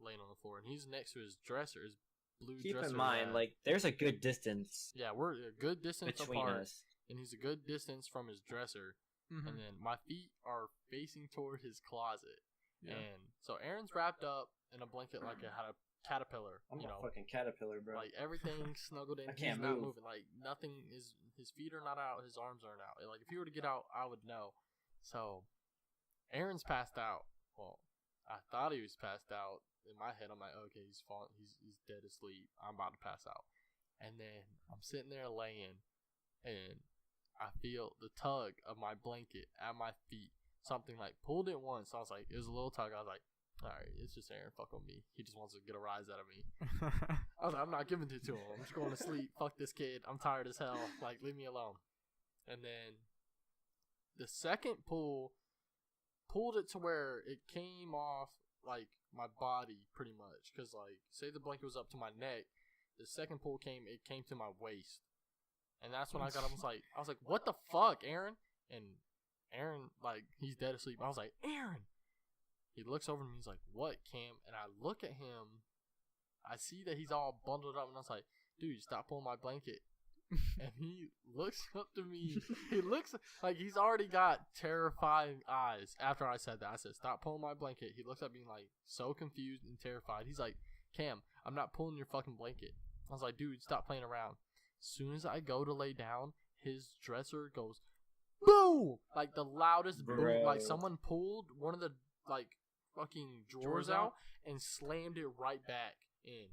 laying on the floor, and he's next to his dresser, his blue dresser. Keep in mind, like, there's a good distance. Yeah, we're a good distance between apart, us, and he's a good distance from his dresser, and then my feet are facing toward his closet, and so Aaron's wrapped up in a blanket like it had a caterpillar. I'm a fucking caterpillar, bro. Like, everything snuggled in. I can't He's not move. moving. Like, nothing is. His feet are not out. His arms aren't out. Like, if he were to get out, I would know. So, Aaron's passed out. Well, I thought he was passed out. In my head, I'm like, okay, he's falling. He's dead asleep. I'm about to pass out. And then I'm sitting there laying, and I feel the tug of my blanket at my feet. Something like pulled it once. I was like, it was a little tug. I was like, all right, it's just Aaron fucking with me. He just wants to get a rise out of me. I was like, I'm not giving it to him. I'm just going to sleep. Fuck this kid. I'm tired as hell. Like, leave me alone. And then the second pulled it to where it came off, like, my body pretty much. Because, like, say the blanket was up to my neck. The second pull came to my waist. And that's when I got almost like, I was like, what the fuck, Aaron? And Aaron, like, he's dead asleep. I was like, Aaron! He looks over at me, he's like, what, Cam? And I look at him, I see that he's all bundled up, and I was like, dude, stop pulling my blanket. And he looks up to me, he looks like he's already got terrifying eyes. After I said that, I said, stop pulling my blanket. He looks at me like, so confused and terrified. He's like, Cam, I'm not pulling your fucking blanket. I was like, dude, stop playing around. As soon as I go to lay down, his dresser goes, boom! Like, the loudest boom. Like, someone pulled one of the, like, fucking drawers out and slammed it right back in.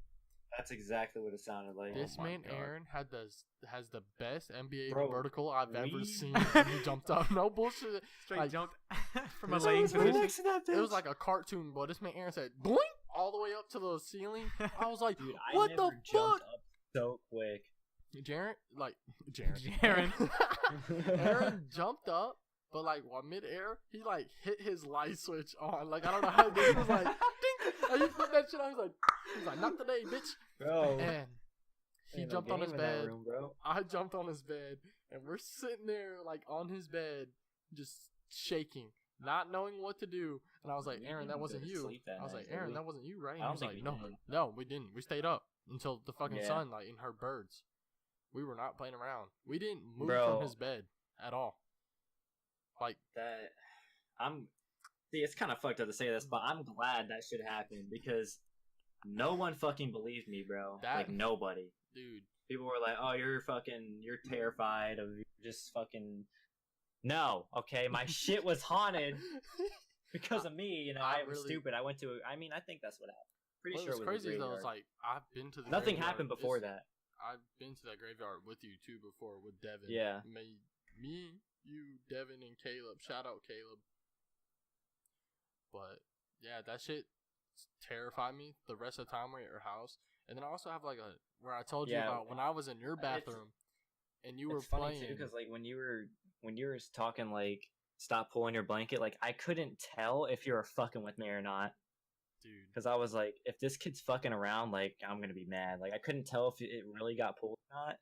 That's exactly what it sounded like. This man Aaron has the best NBA Bro, vertical I've ever seen. He jumped up, no bullshit. Straight jumped from a It laying was position. It was like a cartoon, but this man Aaron said boing all the way up to the ceiling. I was like, dude, what I the never fuck? jumped up so quick. Jaron. Aaron jumped up. But, like, while mid-air, he, like, hit his light switch on. Like, I don't know how he did it. He was like, ding! And he put that shit on. He's like, not today, bitch. Bro. And he jumped on his bed. Room, bro. I jumped on his bed. And we're sitting there, like, on his bed, just shaking, not knowing what to do. And I was like, Aaron, that wasn't you. I was like, Aaron, that wasn't you, right? And he was like, no, we didn't. We stayed up until the fucking sun, like, and heard birds. We were not playing around. We didn't move from his bed at all. Like that, it's kind of fucked up to say this, but I'm glad that shit happened because no one fucking believed me, bro. Like, nobody. Dude. People were like, oh, you're terrified of just fucking. No, okay, my shit was haunted because of me, I was stupid. I went to, I think that's what happened. Pretty sure it was crazy a though, graveyard. it's like, I've been to the Nothing graveyard. happened before that. I've been to that graveyard with you too before with Devin. Yeah. Me, you, Devin, and Caleb. Shout out Caleb. But yeah, that shit terrified me the rest of the time we're at your house. And then I also have like where I told you about when I was in your bathroom and you were playing. Because like when you were talking like stop pulling your blanket, like I couldn't tell if you were fucking with me or not. Dude. Because I was like, if this kid's fucking around, like I'm gonna be mad. Like I couldn't tell if it really got pulled or not.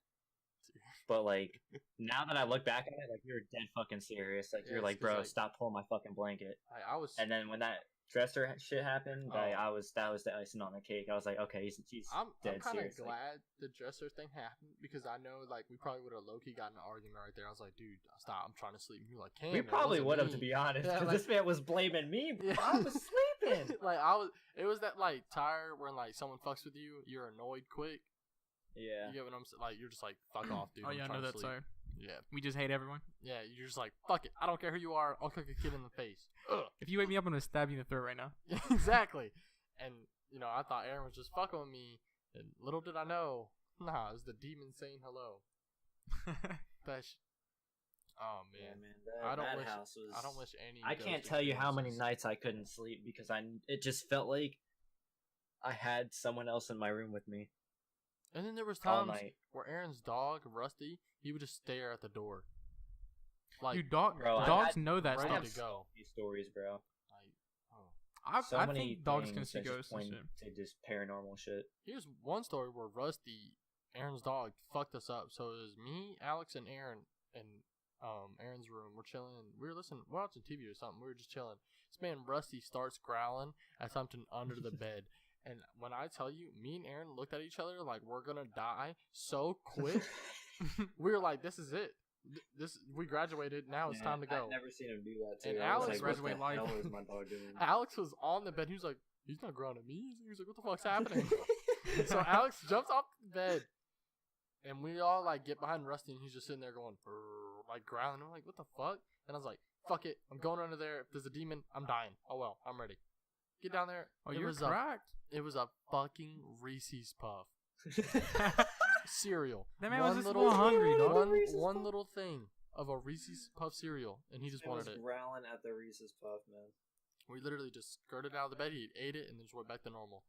Dude. But like now that I look back at it, like you're dead fucking serious. Like you're like, bro, like, stop pulling my fucking blanket. I was. And then when that dresser shit happened, like that was the icing on the cake. I was like, okay, he's I'm dead kind serious. of glad the dresser thing happened because I know like we probably would have low key gotten an argument right there. I was like, dude, stop! I'm trying to sleep. And you're like, we probably would have, to be honest. Yeah, like, this man was blaming me. Bro. Yeah. I was sleeping. It was that like tire when like someone fucks with you, you're annoyed quick. Yeah. You get what I'm saying? Like you're just like, fuck off, dude. Oh yeah, I know that tire. Yeah. We just hate everyone. Yeah, you're just like, fuck it. I don't care who you are. I'll kick a kid in the face. Ugh. If you wake me up, I'm going to stab you in the throat right now. Exactly. And, you know, I thought Aaron was just fucking with me. And little did I know, nah, it was the demon saying hello. Oh, man. Yeah, man. That house was... I don't wish any... I can't tell you how many nights I couldn't sleep because it just felt like I had someone else in my room with me. And then there was times where Aaron's dog, Rusty, he would just stare at the door. Like, dude, dogs know that stuff. To go. These stories, bro. I think dogs can see ghosts and shit. To just paranormal shit. Here's one story where Rusty, Aaron's dog, fucked us up. So it was me, Alex, and Aaron in Aaron's room. We're chilling. We're watching TV or something. We were just chilling. This man Rusty starts growling at something under the bed. And when I tell you, me and Aaron looked at each other like we're gonna die so quick. We were like, "This is it. We graduated. Now it's time to go." I've never seen him do that too. And Alex graduate life. What the hell is my dog doing? Alex was on the bed. He was like, "He's not growling at me." He was like, "What the fuck's happening?" So Alex jumps off the bed, and we all like get behind Rusty, and he's just sitting there going, like growling. I'm like, "What the fuck?" And I was like, "Fuck it, I'm going under there. If there's a demon, I'm dying. Oh well, I'm ready." Get down there. Oh, you're cracked. It was a fucking Reese's Puff cereal. That man was just a little hungry, dog. One little thing of a Reese's Puff cereal, and he just wanted it. Growling at the Reese's Puff, man. We literally just skirted out of the bed. He ate it and then just went back to normal.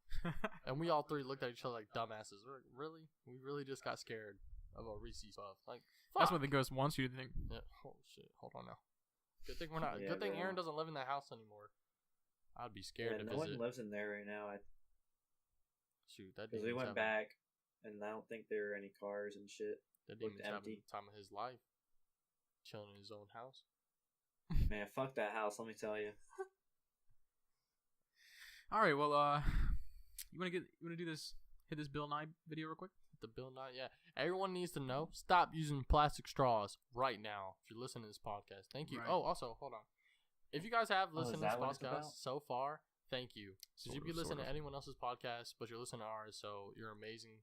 And we all three looked at each other like dumbasses. We're like, really? We really just got scared of a Reese's Puff. Like, fuck. That's what the ghost wants you to think. Yeah. Oh shit. Hold on now. Good thing we're not. Good thing Aaron doesn't live in that house anymore. I'd be scared to visit. No one lives in there right now. Shoot, that because we went back, and I don't think there were any cars and shit. That demon's having the time of his life, chilling in his own house. Man, fuck that house. Let me tell you. All right, well, you wanna do this? Hit this Bill Nye video real quick. The Bill Nye, yeah. Everyone needs to know. Stop using plastic straws right now. If you're listening to this podcast, thank you. Right. Oh, also, hold on. If you guys have listened to this podcast so far, thank you. Because you be listening to anyone else's podcast, but you're listening to ours, so you're amazing.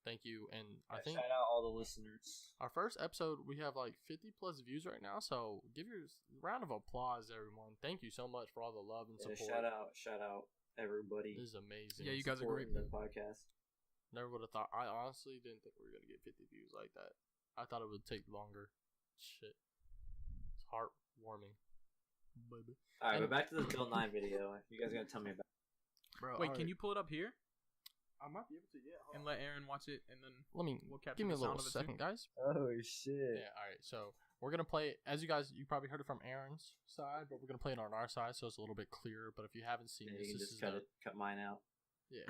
Thank you. And I think shout out all the listeners. Our first episode, we have like 50 plus views right now, so give your round of applause, everyone. Thank you so much for all the love and support. Shout out everybody. This is amazing. Yeah, you guys are great. The podcast. Never would have thought. I honestly didn't think we were gonna get 50 views like that. I thought it would take longer. Shit, it's heartwarming. Baby. All right, but back to the Bill Nye video. You guys are gonna tell me about. Bro, wait, can you pull it up here? I might be able to, yeah. And let Aaron watch it, and then we'll capture give me the a little sound second, guys. Oh shit! Yeah, all right. So we're gonna play it. As you probably heard it from Aaron's side, but we're gonna play it on our side, so it's a little bit clearer. But if you haven't seen this, you can this just cut mine out. Yeah,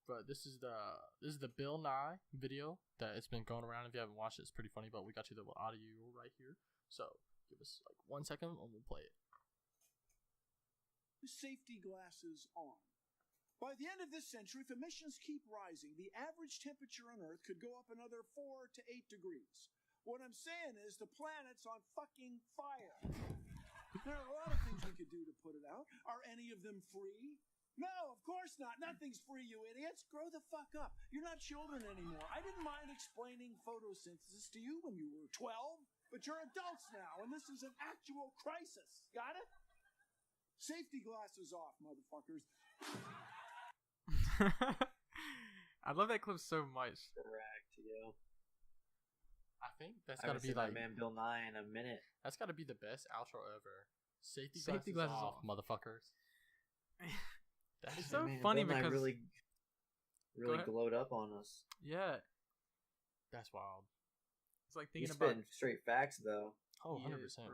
but this is the Bill Nye video that it's been going around. If you haven't watched it, it's pretty funny. But we got you the audio right here. So give us like 1 second, and we'll play it. Safety glasses on. By the end of this century, if emissions keep rising, the average temperature on Earth could go up another 4 to 8 degrees. What I'm saying is the planet's on fucking fire. There are a lot of things we could do to put it out. Are any of them free? No, of course not. Nothing's free, you idiots. Grow the fuck up. You're not children anymore. I didn't mind explaining photosynthesis to you when you were 12, but you're adults now, and this is an actual crisis. Got it? Safety glasses off, motherfuckers. I love that clip so much. Correct. to go. I think that's I gotta haven't be seen like that man Bill Nye in a minute. that's gotta be the best outro ever. Safety Safety glasses glasses off, off. motherfuckers. That's It's it. so Man, funny Bill Nye because really ahead. glowed up on us. yeah, That's wild. it's like He's thinking about spitting straight facts though. Oh, He 100%. is, bro.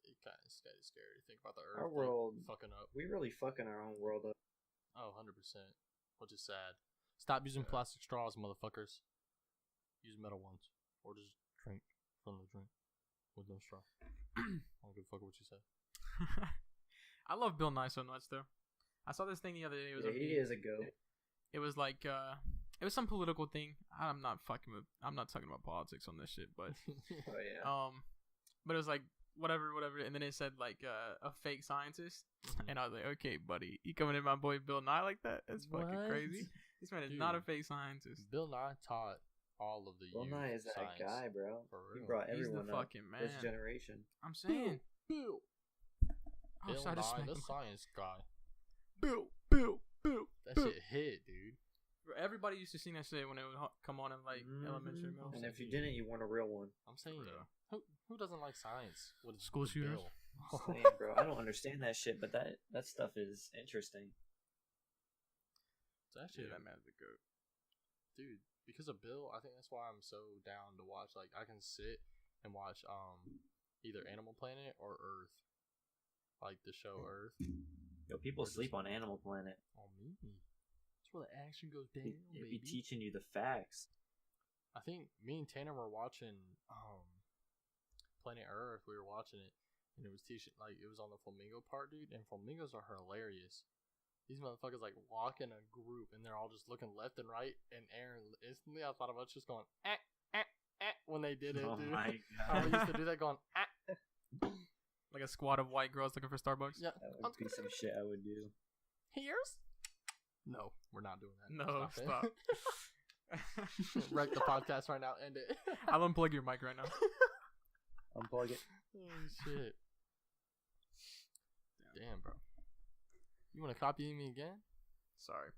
It kind of scary to think about the earth Our like, world, fucking up. we really fucking our own world up. Oh, 100%. Which is sad. Stop using plastic straws, motherfuckers. Use metal ones. Or just drink from the drink with no straw. I don't give a fuck what you say. I love Bill Nye so much though. I saw this thing the other day. It was Yeah, a he meme. is a goat. It was like it was some political thing. I'm not talking about politics on this shit, but Oh yeah. but it was like whatever, and then it said like a fake scientist, Mhm. and I was like, okay, buddy, you coming in my boy Bill Nye like that? That's fucking What? crazy. This man is not a Dude. fake scientist. Bill Nye taught all of the Bill youth Nye is that science. guy, bro. For He real. brought He's the everyone up. fucking This man. generation. I'm saying, Bill. oh, Bill so I just Nye, smacked the him. science guy. Bill. That Bill. shit hit, dude. Everybody used to sing that shit when it would come on in like elementary, middle. And if you didn't, you weren't a real one. I'm saying, Bro. who doesn't like science? With School with shooters? Bill? Saying, bro, I don't understand that shit, but that stuff is interesting. It's actually, Yeah, that man's a goat. dude, because of Bill, I think that's why I'm so down to watch. Like, I can sit and watch either Animal Planet or Earth, like the show Earth. Yo, people Or just- sleep on Animal Planet. On me, that's where the action goes down, It'd baby. be teaching you the facts. I think me and Tanner were watching Planet Earth. We were watching it, and it was teaching like it was on the flamingo part, dude. And flamingos are hilarious. These motherfuckers like walk in a group, and they're all just looking left and right. And Aaron instantly, I thought of us just going when they did it, Oh dude. my I god. used to do that, going Like a squad of white girls looking for Starbucks. yeah. That would be some shit I would do. Here's no, we're not doing that. No, stop. it. Wreck the podcast right now. End it. I'll unplug your mic right now. Unplug it. Oh shit. Damn, bro. You want to copy me again? Sorry.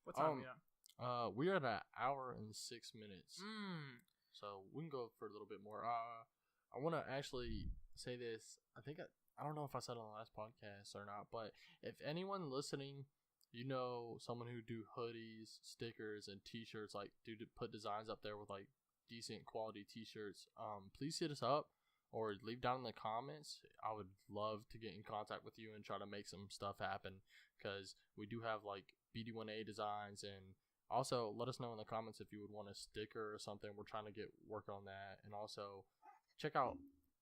What time we at? We're at an hour and 6 minutes, Mm. so we can go for a little bit more. I want to actually say this. I don't know if I said it on the last podcast or not, but if anyone listening, you know, someone who do hoodies, stickers, and T-shirts, like do put designs up there with like decent quality T-shirts, please hit us up or leave down in the comments. I would love to get in contact with you and try to make some stuff happen, because we do have like BD1A designs. And also let us know in the comments if you would want a sticker or something. We're trying to get work on that. And also check out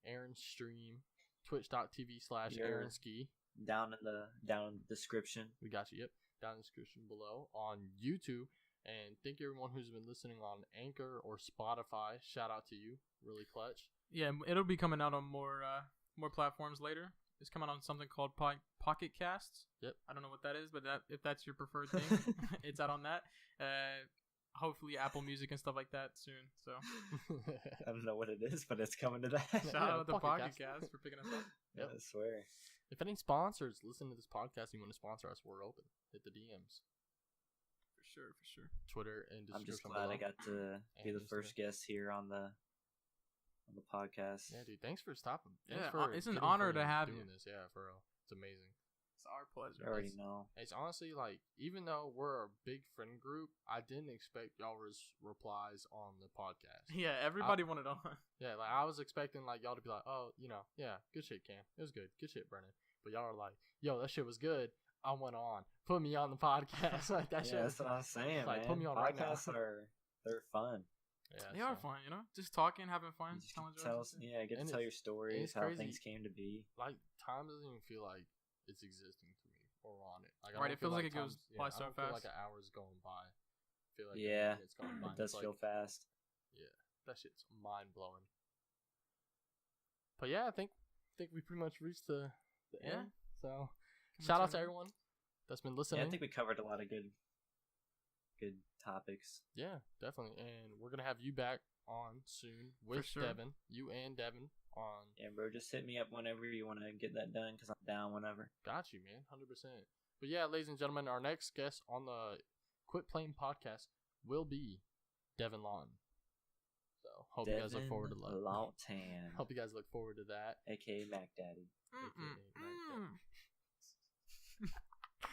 Aaron's stream, twitch.tv/AaronSki. Down in the description. We got you. Yep. Down in the description below on YouTube. And thank you everyone who's been listening on Anchor or Spotify. Shout out to you. Really clutch. Yeah, it'll be coming out on more platforms later. It's coming on something called Pocket Casts. Yep. I don't know what that is, but if that's your preferred thing, it's out on that. Hopefully Apple Music and stuff like that soon. So I don't know what it is, but it's coming to that. shout out to Pocket Pocket Cast. Cast for picking us up. Yep. I swear. If any sponsors listen to this podcast and you want to sponsor us, we're open. Hit the DMs. For sure. Twitter and I'm just description glad below. I got to be And the first guest here on the podcast. Yeah, dude. Thanks for stopping. Yeah, Thanks for it's an getting honor free to have doing you. this. Yeah, for real. It's amazing. It's our pleasure. I already know. It's honestly like, even though we're a big friend group, I didn't expect y'all's replies on the podcast. Yeah, everybody wanted on. Yeah, like I was expecting like y'all to be like, oh, yeah, good shit, Cam. It was good. Good shit, Brennan. But y'all are like, yo, that shit was good. I went on. Put me on the podcast. Like that shit. Yeah, that's what I'm saying, like, man. put me on right now. Podcasts they're fun. Yeah, They are fun, Just talking, having fun, You just telling get to jokes. get And to tell it's- your stories, it's how crazy. things came to be. Like time doesn't even feel like it's existing to me or on it. Like, I Right, don't it feels feel like it goes time's- by I so don't feel fast. like an hour's going by. I feel like Yeah, it's going by. It does It's feel like, fast. that shit's mind blowing. But yeah, I think we pretty much reached the Yeah. end. So Can we shout out to turn it? everyone that's been Yeah, listening. I think we covered a lot of good topics. Yeah, definitely. And we're gonna have you back on soon with sure. Devin. You and Devin on. Yeah, bro, just hit me up whenever you want to get that done, because I'm down whenever. Got you, man. 100%. But yeah, ladies and gentlemen, our next guest on the Quit Playing podcast will be Devin Lawton. Hope you guys look forward to that. Lawton. Hope you guys look forward to that. AKA Mac Daddy.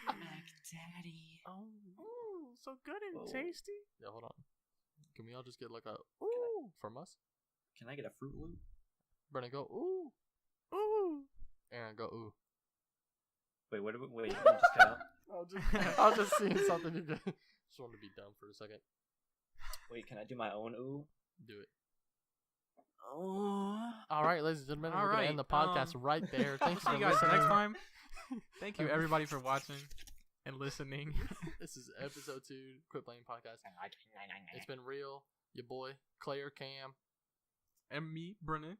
Mac Daddy. Oh, so good and tasty. Yeah, hold on. Can we all just get like a ooh from us? Can I get a Fruit Loop? Brennan, go ooh. Ooh. Aaron, go ooh. Wait, wait, you just cut out? I was just seeing something. Just wanted to be dumb for a second. Wait, can I do my own ooh? Do it. Oh. All right, ladies and gentlemen, All we're going to end the podcast right there. Thanks for see you guys listening. next time. Thank you, everybody, for watching and listening. This is episode 2, Quit Playing Podcast. It's been real. Your boy, Claire Cam. And me, Brennan.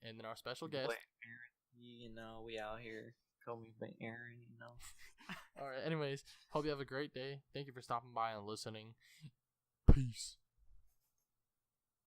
And then our special guest. Boy, Aaron. You know, we out here. Call me by Aaron, you know. All right, anyways, hope you have a great day. Thank you for stopping by and listening. Peace.